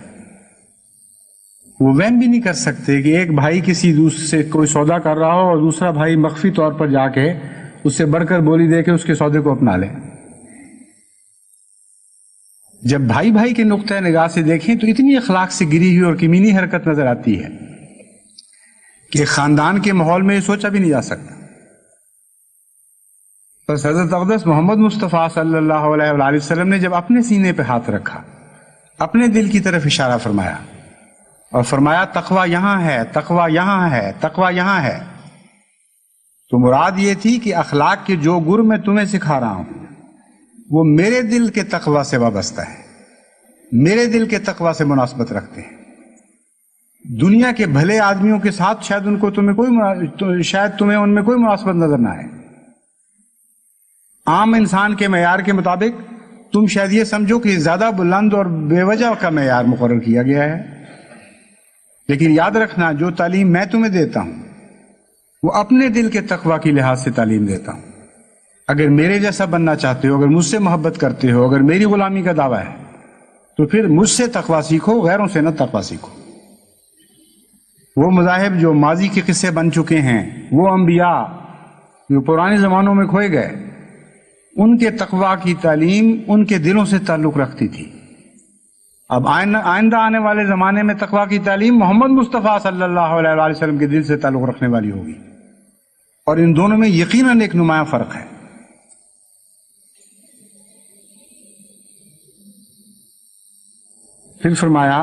وہ وہم بھی نہیں کر سکتے کہ ایک بھائی کسی دوسرے سے کوئی سودا کر رہا ہو اور دوسرا بھائی مخفی طور پر جا کے اس سے بڑھ کر بولی دے کے اس کے سودے کو اپنا لے۔ جب بھائی بھائی کے نقطۂ نگاہ سے دیکھیں تو اتنی اخلاق سے گری ہوئی اور کمینی حرکت نظر آتی ہے کہ خاندان کے ماحول میں یہ سوچا بھی نہیں جا سکتا۔ بس حضرت اقدس محمد مصطفیٰ صلی اللہ علیہ وآلہ وسلم نے جب اپنے سینے پہ ہاتھ رکھا، اپنے دل کی طرف اشارہ فرمایا اور فرمایا تقویٰ یہاں ہے، تقویٰ یہاں ہے، تقویٰ یہاں ہے، تو مراد یہ تھی کہ اخلاق کے جو گر میں تمہیں سکھا رہا ہوں وہ میرے دل کے تقویٰ سے وابستہ ہے، میرے دل کے تقویٰ سے مناسبت رکھتے ہیں۔ دنیا کے بھلے آدمیوں کے ساتھ شاید ان کو تمہیں ان میں کوئی مناسبت نظر نہ آئے، عام انسان کے معیار کے مطابق تم شاید یہ سمجھو کہ زیادہ بلند اور بے وجہ کا معیار مقرر کیا گیا ہے، لیکن یاد رکھنا جو تعلیم میں تمہیں دیتا ہوں وہ اپنے دل کے تقویٰ کی لحاظ سے تعلیم دیتا ہوں۔ اگر میرے جیسا بننا چاہتے ہو، اگر مجھ سے محبت کرتے ہو، اگر میری غلامی کا دعویٰ ہے تو پھر مجھ سے تقویٰ سیکھو، غیروں سے نہ تقویٰ سیکھو۔ وہ مذاہب جو ماضی کے قصے بن چکے ہیں، وہ انبیاء جو پرانے زمانوں میں کھوئے گئے، ان کے تقویٰ کی تعلیم ان کے دلوں سے تعلق رکھتی تھی۔ اب آئندہ آنے والے زمانے میں تقویٰ کی تعلیم محمد مصطفیٰ صلی اللہ علیہ وآلہ وسلم کے دل سے تعلق رکھنے والی ہوگی، اور ان دونوں میں یقیناً ایک نمایاں فرق ہے۔ پھر فرمایا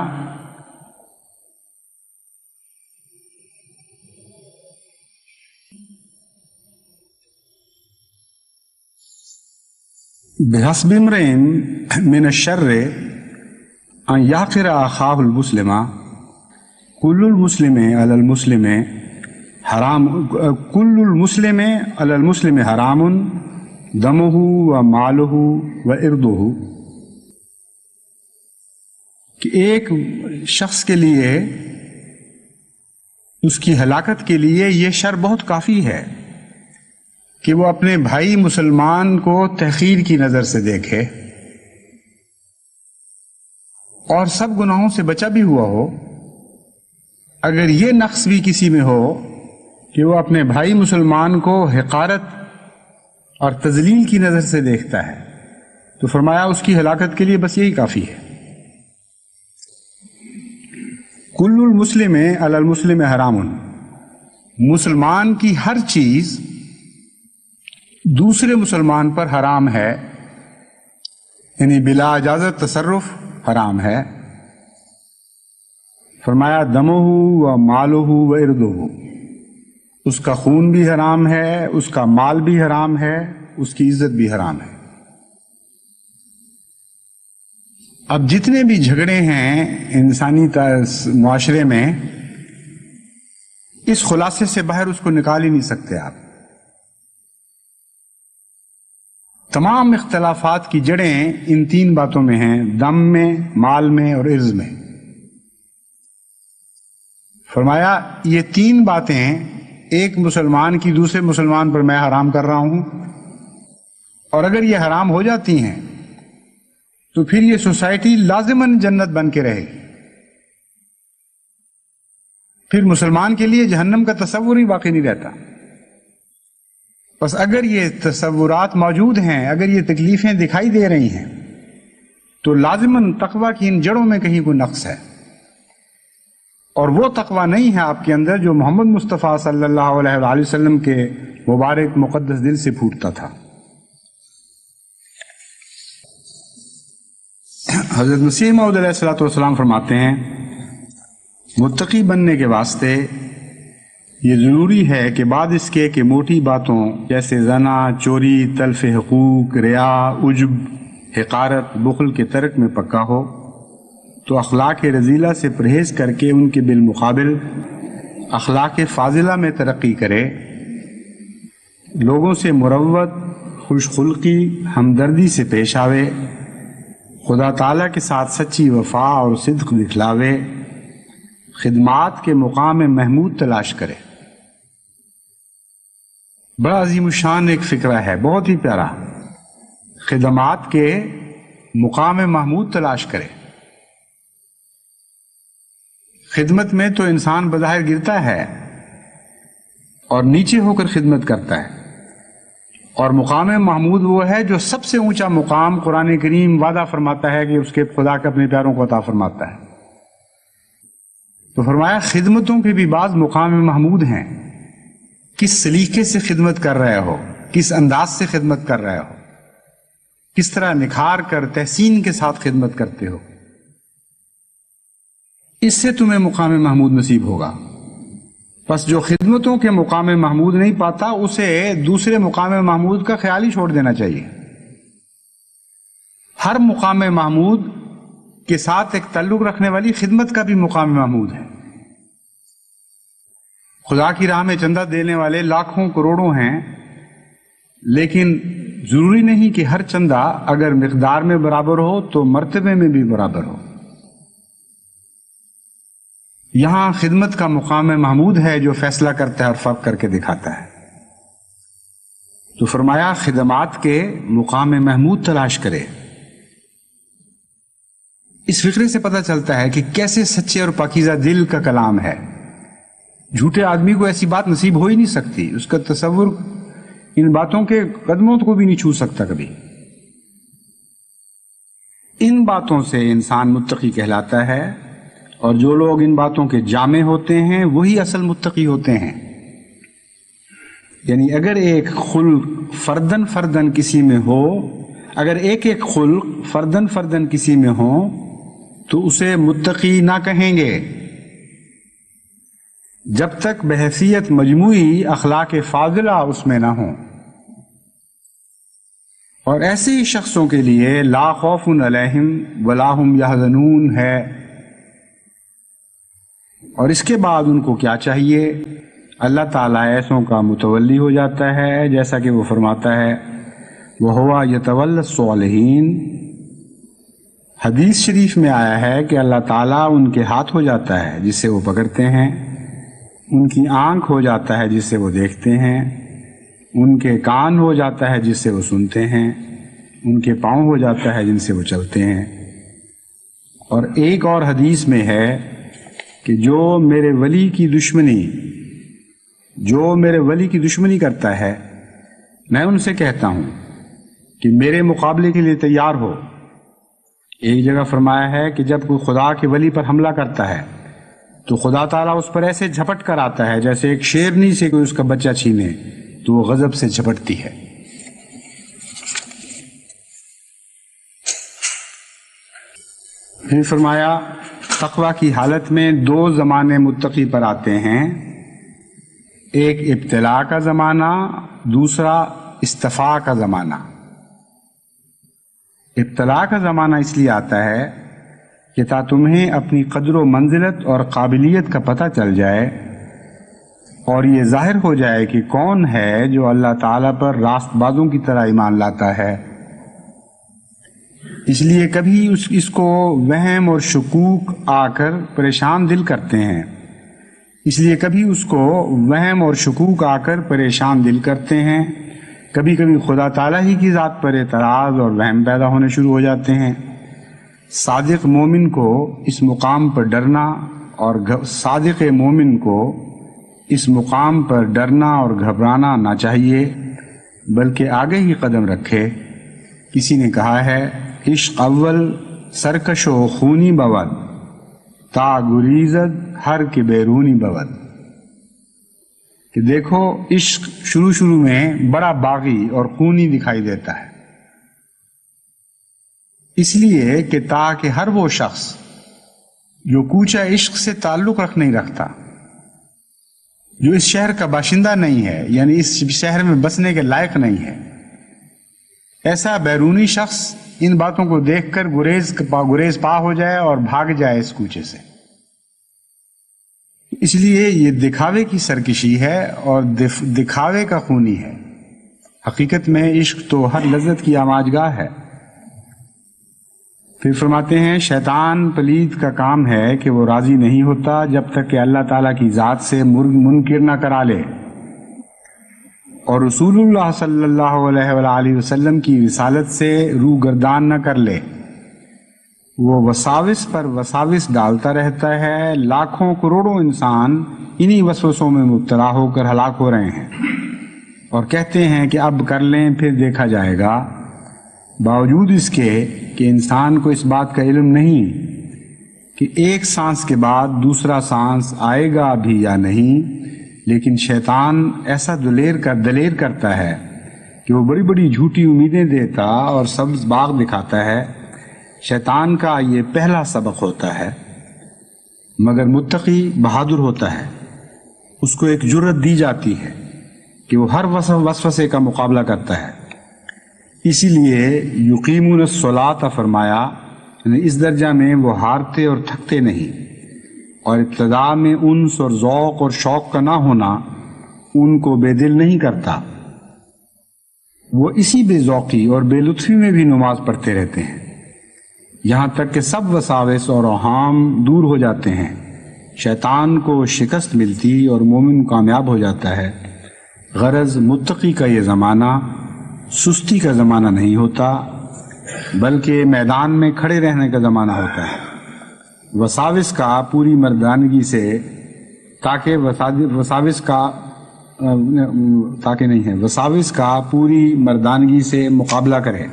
بحسب امرئ من الشر ان یحقر اخاہ المسلم کل المسلم علی المسلم حرام، کل المسلم علی المسلم حرام دمہ و مالہ و عرضہ، کہ ایک شخص کے لیے، اس کی ہلاکت کے لیے یہ شر بہت کافی ہے کہ وہ اپنے بھائی مسلمان کو تحقیر کی نظر سے دیکھے اور سب گناہوں سے بچا بھی ہوا ہو۔ اگر یہ نقص بھی کسی میں ہو کہ وہ اپنے بھائی مسلمان کو حقارت اور تذلیل کی نظر سے دیکھتا ہے، تو فرمایا اس کی ہلاکت کے لیے بس یہی کافی ہے۔ کل المسلم علی المسلم حرام، مسلمان کی ہر چیز دوسرے مسلمان پر حرام ہے، یعنی بلا اجازت تصرف حرام ہے۔ فرمایا دمہ و مالہ و عرضہ، اس کا خون بھی حرام ہے، اس کا مال بھی حرام ہے، اس کی عزت بھی حرام ہے۔ اب جتنے بھی جھگڑے ہیں انسانی معاشرے میں، اس خلاصے سے باہر اس کو نکال ہی نہیں سکتے آپ۔ تمام اختلافات کی جڑیں ان تین باتوں میں ہیں، دم میں، مال میں اور عرض میں۔ فرمایا یہ تین باتیں ایک مسلمان کی دوسرے مسلمان پر میں حرام کر رہا ہوں، اور اگر یہ حرام ہو جاتی ہیں تو پھر یہ سوسائٹی لازماً جنت بن کے رہے گی، پھر مسلمان کے لیے جہنم کا تصور ہی باقی نہیں رہتا۔ بس اگر یہ تصورات موجود ہیں، اگر یہ تکلیفیں دکھائی دے رہی ہیں، تو لازماً تقوی کی ان جڑوں میں کہیں کوئی نقص ہے، اور وہ تقوی نہیں ہے آپ کے اندر جو محمد مصطفیٰ صلی اللہ علیہ وآلہ وسلم کے مبارک مقدس دل سے پھوٹتا تھا۔ حضرت مسیح موعود علیہ الصلوۃ والسلام فرماتے ہیں متقی بننے کے واسطے یہ ضروری ہے کہ بعد اس کے کہ موٹی باتوں جیسے زنا، چوری، تلف حقوق، ریا، عجب، حقارت، بخل کے ترک میں پکا ہو، تو اخلاق رذیلہ سے پرہیز کر کے ان کے بالمقابل اخلاق فاضلہ میں ترقی کرے، لوگوں سے مروت، خوش خلقی، ہمدردی سے پیش آوے، خدا تعالیٰ کے ساتھ سچی وفا اور صدق دکھلاوے، خدمات کے مقام محمود تلاش کرے۔ بڑا عظیم الشان ایک فکرہ ہے، بہت ہی پیارا، خدمات کے مقام محمود تلاش کرے۔ خدمت میں تو انسان بظاہر گرتا ہے اور نیچے ہو کر خدمت کرتا ہے، اور مقام محمود وہ ہے جو سب سے اونچا مقام قرآن کریم وعدہ فرماتا ہے کہ اس کے خدا کے اپنے پیاروں کو عطا فرماتا ہے۔ تو فرمایا خدمتوں کے بھی بعض مقام محمود ہیں، کس سلیقے سے خدمت کر رہے ہو، کس انداز سے خدمت کر رہے ہو، کس طرح نکھار کر تحسین کے ساتھ خدمت کرتے ہو، اس سے تمہیں مقام محمود نصیب ہوگا۔ بس جو خدمتوں کے مقام محمود نہیں پاتا اسے دوسرے مقام محمود کا خیال ہی چھوڑ دینا چاہیے۔ ہر مقام محمود کے ساتھ ایک تعلق رکھنے والی خدمت کا بھی مقام محمود ہے۔ خدا کی راہ میں چندہ دینے والے لاکھوں کروڑوں ہیں، لیکن ضروری نہیں کہ ہر چندہ اگر مقدار میں برابر ہو تو مرتبے میں بھی برابر ہو۔ یہاں خدمت کا مقام محمود ہے جو فیصلہ کرتا ہے اور فرق کر کے دکھاتا ہے۔ تو فرمایا خدمات کے مقام محمود تلاش کرے۔ اس فکرے سے پتہ چلتا ہے کہ کیسے سچے اور پاکیزہ دل کا کلام ہے۔ جھوٹے آدمی کو ایسی بات نصیب ہو ہی نہیں سکتی، اس کا تصور ان باتوں کے قدموں کو بھی نہیں چھو سکتا کبھی۔ ان باتوں سے انسان متقی کہلاتا ہے، اور جو لوگ ان باتوں کے جامع ہوتے ہیں وہی اصل متقی ہوتے ہیں۔ یعنی اگر ایک خلق فردن کسی میں ہو، اگر ایک خلق فردن کسی میں ہو تو اسے متقی نہ کہیں گے جب تک بحیثیت مجموعی اخلاق فاضلہ اس میں نہ ہوں۔ اور ایسے ہی شخصوں کے لیے لا خوف علیہم ولا هم یحزنون ہے۔ اور اس کے بعد ان کو کیا چاہیے؟ اللہ تعالیٰ ایسوں کا متولی ہو جاتا ہے، جیسا کہ وہ فرماتا ہے وَهُوَ يَتَوَلَّى الصَّالِحِينَ۔ حدیث شریف میں آیا ہے کہ اللہ تعالیٰ ان کے ہاتھ ہو جاتا ہے جس سے وہ پکڑتے ہیں، ان کی آنکھ ہو جاتا ہے جس سے وہ دیکھتے ہیں، ان کے کان ہو جاتا ہے جس سے وہ سنتے ہیں، ان کے پاؤں ہو جاتا ہے جن سے وہ چلتے ہیں۔ اور ایک اور حدیث میں ہے کہ جو میرے ولی کی دشمنی کرتا ہے میں ان سے کہتا ہوں کہ میرے مقابلے کے لیے تیار ہو۔ ایک جگہ فرمایا ہے کہ جب کوئی خدا کے ولی پر حملہ کرتا ہے تو خدا تعالیٰ اس پر ایسے جھپٹ کر آتا ہے جیسے ایک شیرنی سے کوئی اس کا بچہ چھینے تو وہ غضب سے جھپٹتی ہے۔ پھر فرمایا تقوی کی حالت میں دو زمانے متقی پر آتے ہیں، ایک ابتلاء کا زمانہ، دوسرا استفاء کا زمانہ۔ ابتلاء کا زمانہ اس لیے آتا ہے کہ تا تمہیں اپنی قدر و منزلت اور قابلیت کا پتہ چل جائے اور یہ ظاہر ہو جائے کہ کون ہے جو اللہ تعالیٰ پر راست بازوں کی طرح ایمان لاتا ہے۔ اس لیے کبھی اس کو وہم اور شکوک آ کر پریشان دل کرتے ہیں، اس لیے کبھی اس کو وہم اور شکوک آ کر پریشان دل کرتے ہیں، کبھی کبھی خدا تعالیٰ ہی کی ذات پر اعتراض اور وہم پیدا ہونے شروع ہو جاتے ہیں۔ صادق مومن کو اس مقام پر ڈرنا اور گھبرانا نہ چاہیے، بلکہ آگے ہی قدم رکھے۔ کسی نے کہا ہے عشق اول سرکش و خونی بود، تا گریزد ہر کے بیرونی بود، کہ دیکھو عشق شروع میں بڑا باغی اور خونی دکھائی دیتا ہے، اس لیے کہ تاکہ ہر وہ شخص جو کوچہ عشق سے تعلق نہیں رکھتا، جو اس شہر کا باشندہ نہیں ہے، یعنی اس شہر میں بسنے کے لائق نہیں ہے، ایسا بیرونی شخص ان باتوں کو دیکھ کر گریز پا ہو جائے اور بھاگ جائے اس کوچے سے۔ اس لیے یہ دکھاوے کی سرکشی ہے اور دکھاوے کا خونی ہے۔ حقیقت میں عشق تو ہر لذت کی آماجگاہ ہے۔ پھر فرماتے ہیں شیطان پلید کا کام ہے کہ وہ راضی نہیں ہوتا جب تک کہ اللہ تعالیٰ کی ذات سے منکر نہ کرا لے، اور رسول اللہ صلی اللہ علیہ وآلہ وسلم کی رسالت سے روح گردان نہ کر لے۔ وہ وساوس پر وساوس ڈالتا رہتا ہے۔ لاکھوں کروڑوں انسان انہی وسوسوں میں مبتلا ہو کر ہلاک ہو رہے ہیں اور کہتے ہیں کہ اب کر لیں پھر دیکھا جائے گا، باوجود اس کے کہ انسان کو اس بات کا علم نہیں کہ ایک سانس کے بعد دوسرا سانس آئے گا بھی یا نہیں۔ لیکن شیطان ایسا دلیر کرتا ہے کہ وہ بڑی بڑی جھوٹی امیدیں دیتا اور سبز باغ دکھاتا ہے۔ شیطان کا یہ پہلا سبق ہوتا ہے، مگر متقی بہادر ہوتا ہے، اس کو ایک جرت دی جاتی ہے کہ وہ ہر وسوسے کا مقابلہ کرتا ہے۔ اسی لیے یقیمون الصلاۃ فرمایا، یعنی اس درجہ میں وہ ہارتے اور تھکتے نہیں، اور ابتدا میں انس اور ذوق اور شوق کا نہ ہونا ان کو بے دل نہیں کرتا۔ وہ اسی بے ذوقی اور بے لطفی میں بھی نماز پڑھتے رہتے ہیں، یہاں تک کہ سب وساوس اور اوہام دور ہو جاتے ہیں، شیطان کو شکست ملتی اور مومن کامیاب ہو جاتا ہے۔ غرض متقی کا یہ زمانہ سستی کا زمانہ نہیں ہوتا، بلکہ میدان میں کھڑے رہنے کا زمانہ ہوتا ہے، وساوس کا پوری مردانگی سے، وساوس کا پوری مردانگی سے مقابلہ کرے۔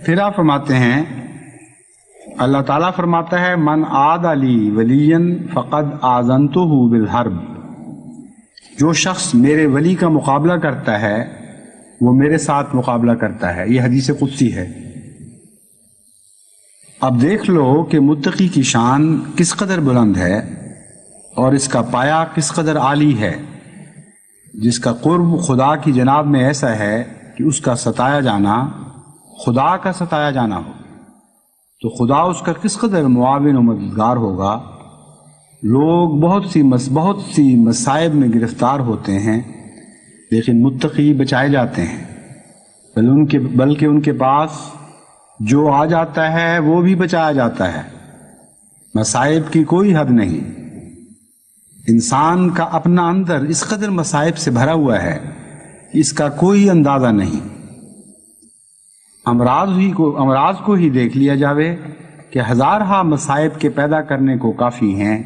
پھر آپ فرماتے ہیں اللہ تعالیٰ فرماتا ہے من عاد لی ولیا فقد آذنتہ بالحرب، جو شخص میرے ولی کا مقابلہ کرتا ہے وہ میرے ساتھ مقابلہ کرتا ہے۔ یہ حدیث قدسی ہے۔ اب دیکھ لو کہ متقی کی شان کس قدر بلند ہے اور اس کا پایہ کس قدر عالی ہے، جس کا قرب خدا کی جناب میں ایسا ہے کہ اس کا ستایا جانا خدا کا ستایا جانا ہو تو خدا اس کا کس قدر معاون و مددگار ہوگا۔ لوگ بہت سی مصائب میں گرفتار ہوتے ہیں لیکن متقی بچائے جاتے ہیں، بلکہ ان کے پاس جو آ جاتا ہے وہ بھی بچایا جاتا ہے۔ مصائب کی کوئی حد نہیں، انسان کا اپنا اندر اس قدر مصائب سے بھرا ہوا ہے اس کا کوئی اندازہ نہیں۔ امراض کو ہی دیکھ لیا جاوے کہ ہزارہا مصائب کے پیدا کرنے کو کافی ہیں،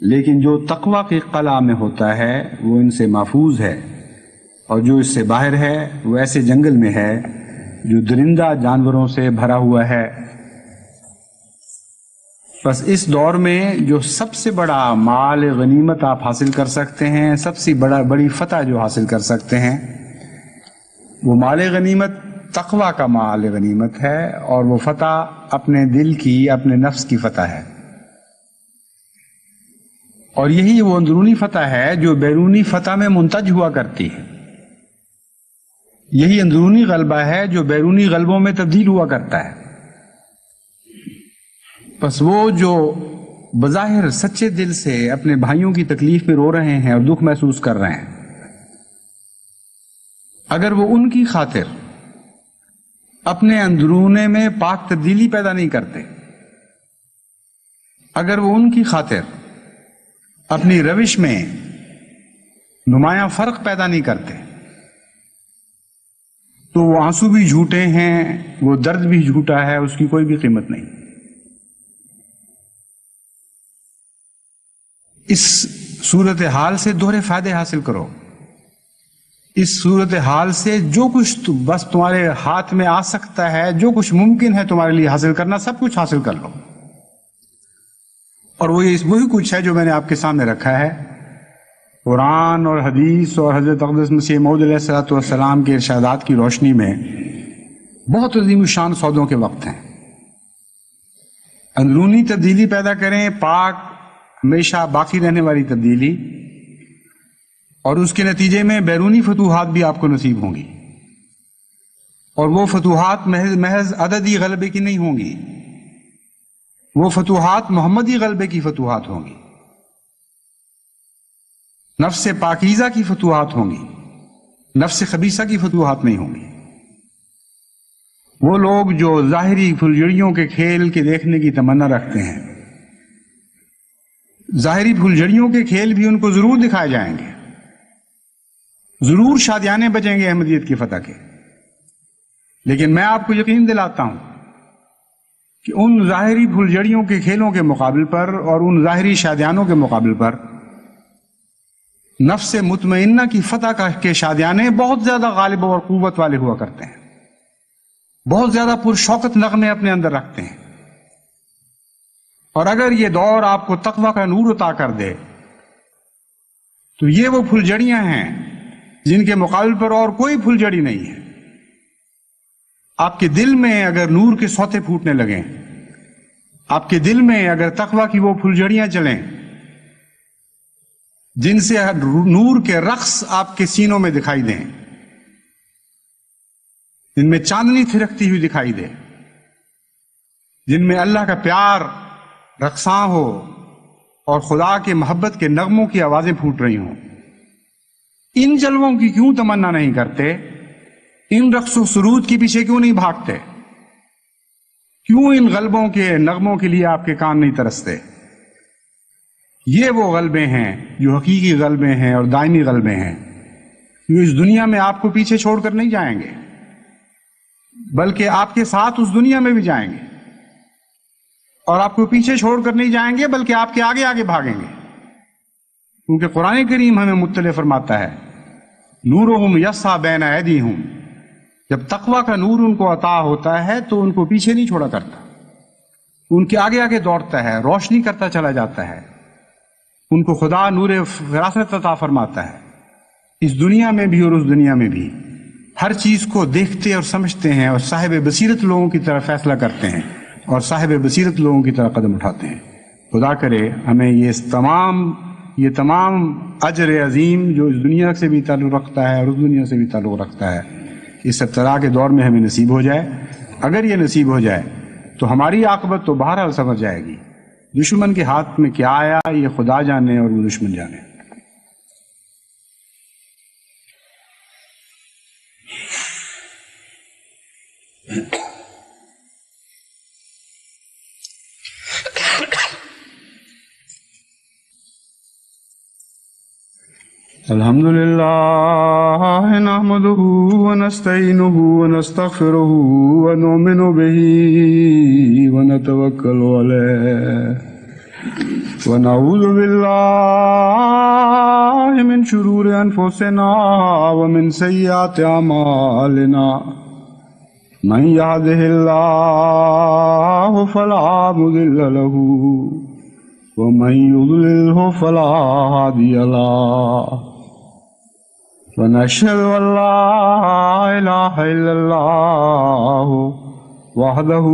لیکن جو تقوی کی قلعہ میں ہوتا ہے وہ ان سے محفوظ ہے، اور جو اس سے باہر ہے وہ ایسے جنگل میں ہے جو درندہ جانوروں سے بھرا ہوا ہے۔ بس اس دور میں جو سب سے بڑا مال غنیمت آپ حاصل کر سکتے ہیں، سب سے بڑی فتح جو حاصل کر سکتے ہیں، وہ مال غنیمت تقوی کا مال غنیمت ہے، اور وہ فتح اپنے دل کی، اپنے نفس کی فتح ہے، اور یہی وہ اندرونی فتح ہے جو بیرونی فتح میں منتج ہوا کرتی ہے۔ یہی اندرونی غلبہ ہے جو بیرونی غلبوں میں تبدیل ہوا کرتا ہے۔ پس وہ جو بظاہر سچے دل سے اپنے بھائیوں کی تکلیف میں رو رہے ہیں اور دکھ محسوس کر رہے ہیں، اگر وہ ان کی خاطر اپنے اندرونے میں پاک تبدیلی پیدا نہیں کرتے، اگر وہ ان کی خاطر اپنی روش میں نمایاں فرق پیدا نہیں کرتے، تو وہ آنسو بھی جھوٹے ہیں، وہ درد بھی جھوٹا ہے، اس کی کوئی بھی قیمت نہیں۔ اس صورتحال سے دوہرے فائدے حاصل کرو. اس صورتحال سے جو کچھ بس تمہارے ہاتھ میں آ سکتا ہے، جو کچھ ممکن ہے تمہارے لیے حاصل کرنا، سب کچھ حاصل کر لو. اور وہی کچھ ہے جو میں نے آپ کے سامنے رکھا ہے. قرآن اور حدیث اور حضرت اقدس مسیح موعود علیہ الصلوۃ والسلام کے ارشادات کی روشنی میں بہت عظیم الشان سودوں کے وقت ہیں. اندرونی تبدیلی پیدا کریں، پاک ہمیشہ باقی رہنے والی تبدیلی، اور اس کے نتیجے میں بیرونی فتوحات بھی آپ کو نصیب ہوں گی. اور وہ فتوحات محض عددی غلبے کی نہیں ہوں گی، وہ فتوحات محمدی غلبے کی فتوحات ہوں گی، نفس پاکیزہ کی فتوحات ہوں گی، نفس خبیثہ کی فتوحات نہیں ہوں گی. وہ لوگ جو ظاہری پھلجھڑیوں کے کھیل کے دیکھنے کی تمنا رکھتے ہیں، ظاہری پھلجھڑیوں کے کھیل بھی ان کو ضرور دکھائے جائیں گے، ضرور شادیانے بجیں گے احمدیت کی فتح کے. لیکن میں آپ کو یقین دلاتا ہوں کہ ان ظاہری پھلجھڑیوں کے کھیلوں کے مقابل پر اور ان ظاہری شادیانوں کے مقابل پر نفس مطمئنہ کی فتح کے شادیانے بہت زیادہ غالب اور قوت والے ہوا کرتے ہیں، بہت زیادہ پرشوقت نغمے اپنے اندر رکھتے ہیں. اور اگر یہ دور آپ کو تقویٰ کا نور عطا کر دے تو یہ وہ پھلجھڑیاں ہیں جن کے مقابل پر اور کوئی پھلجھڑی نہیں ہے. آپ کے دل میں اگر نور کے سوتے پھوٹنے لگیں، آپ کے دل میں اگر تقویٰ کی وہ پھلجھڑیاں چلیں جن سے نور کے رقص آپ کے سینوں میں دکھائی دیں، جن میں چاندنی تھرکتی ہوئی دکھائی دے، جن میں اللہ کا پیار رقصاں ہو اور خدا کے محبت کے نغموں کی آوازیں پھوٹ رہی ہوں، ان جلووں کی کیوں تمنا نہیں کرتے؟ ان رقص و سرود کے پیچھے کیوں نہیں بھاگتے؟ کیوں ان غلبوں کے نغموں کے لیے آپ کے کان نہیں ترستے؟ یہ وہ غلبے ہیں جو حقیقی غلبے ہیں اور دائمی غلبے ہیں، جو اس دنیا میں آپ کو پیچھے چھوڑ کر نہیں جائیں گے، بلکہ آپ کے ساتھ اس دنیا میں بھی جائیں گے، اور آپ کو پیچھے چھوڑ کر نہیں جائیں گے بلکہ آپ کے آگے آگے بھاگیں گے. کیونکہ قرآن کریم ہمیں مطلع فرماتا ہے، نورہم یسعی بین ایدیہم، جب تقویٰ کا نور ان کو عطا ہوتا ہے تو ان کو پیچھے نہیں چھوڑا کرتا، ان کے آگے آگے دوڑتا ہے، روشنی کرتا چلا جاتا ہے. ان کو خدا نور فراست عطا فرماتا ہے، اس دنیا میں بھی اور اس دنیا میں بھی ہر چیز کو دیکھتے اور سمجھتے ہیں، اور صاحب بصیرت لوگوں کی طرح فیصلہ کرتے ہیں اور صاحب بصیرت لوگوں کی طرح قدم اٹھاتے ہیں. خدا کرے ہمیں یہ تمام اجر عظیم جو اس دنیا سے بھی تعلق رکھتا ہے اور اس دنیا سے بھی تعلق رکھتا ہے، اس ابتلا کے دور میں ہمیں نصیب ہو جائے. اگر یہ نصیب ہو جائے تو ہماری عاقبت تو بہرحال سمجھ جائے گی. دشمن کے ہاتھ میں کیا آیا یہ خدا جانے اور وہ دشمن جانے. الحمد للہ نحمده ونستعینه ونستغفره ونؤمن به ونتوکل علیہ ونعوذ باللہ من شرور انفسنا ومن سیئات اعمالنا من يهده الله فلا مضل له ومن يضلله فلا هادي له ونشهد أن لا إله إلا الله وحده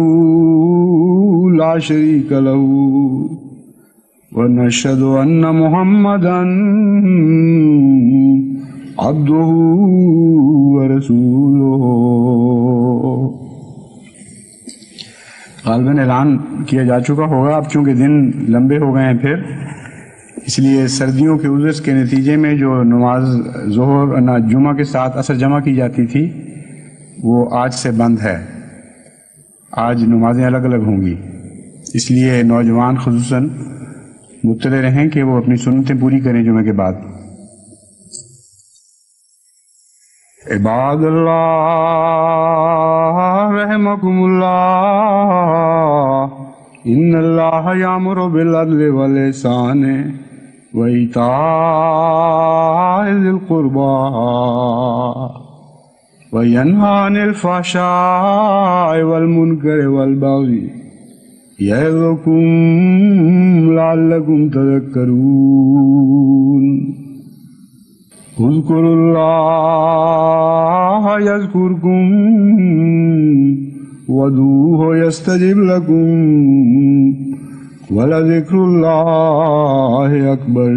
لا شريك له ونشهد أن محمدا عبده ورسوله. غالباً اعلان کیا جا چکا ہوگا، اب چونکہ دن لمبے ہو گئے ہیں پھر، اس لیے سردیوں کے عذر کے نتیجے میں جو نماز ظہر جمعہ کے ساتھ عصر جمع کی جاتی تھی وہ آج سے بند ہے. آج نمازیں الگ الگ ہوں گی، اس لیے نوجوان خصوصاً مطلع رہیں کہ وہ اپنی سنتیں پوری کریں جمعہ کے بعد. عباد اللہ رحمکم اللہ، ان اللہ یامر بالعدل والاحسان وإيتاء ذي القربى وينهى عن الفحشاء والمنكر والبغي يعظكم لعلكم تذكرون اذكروا الله يذكركم وادعوه يستجب لكم ولذكر الله أكبر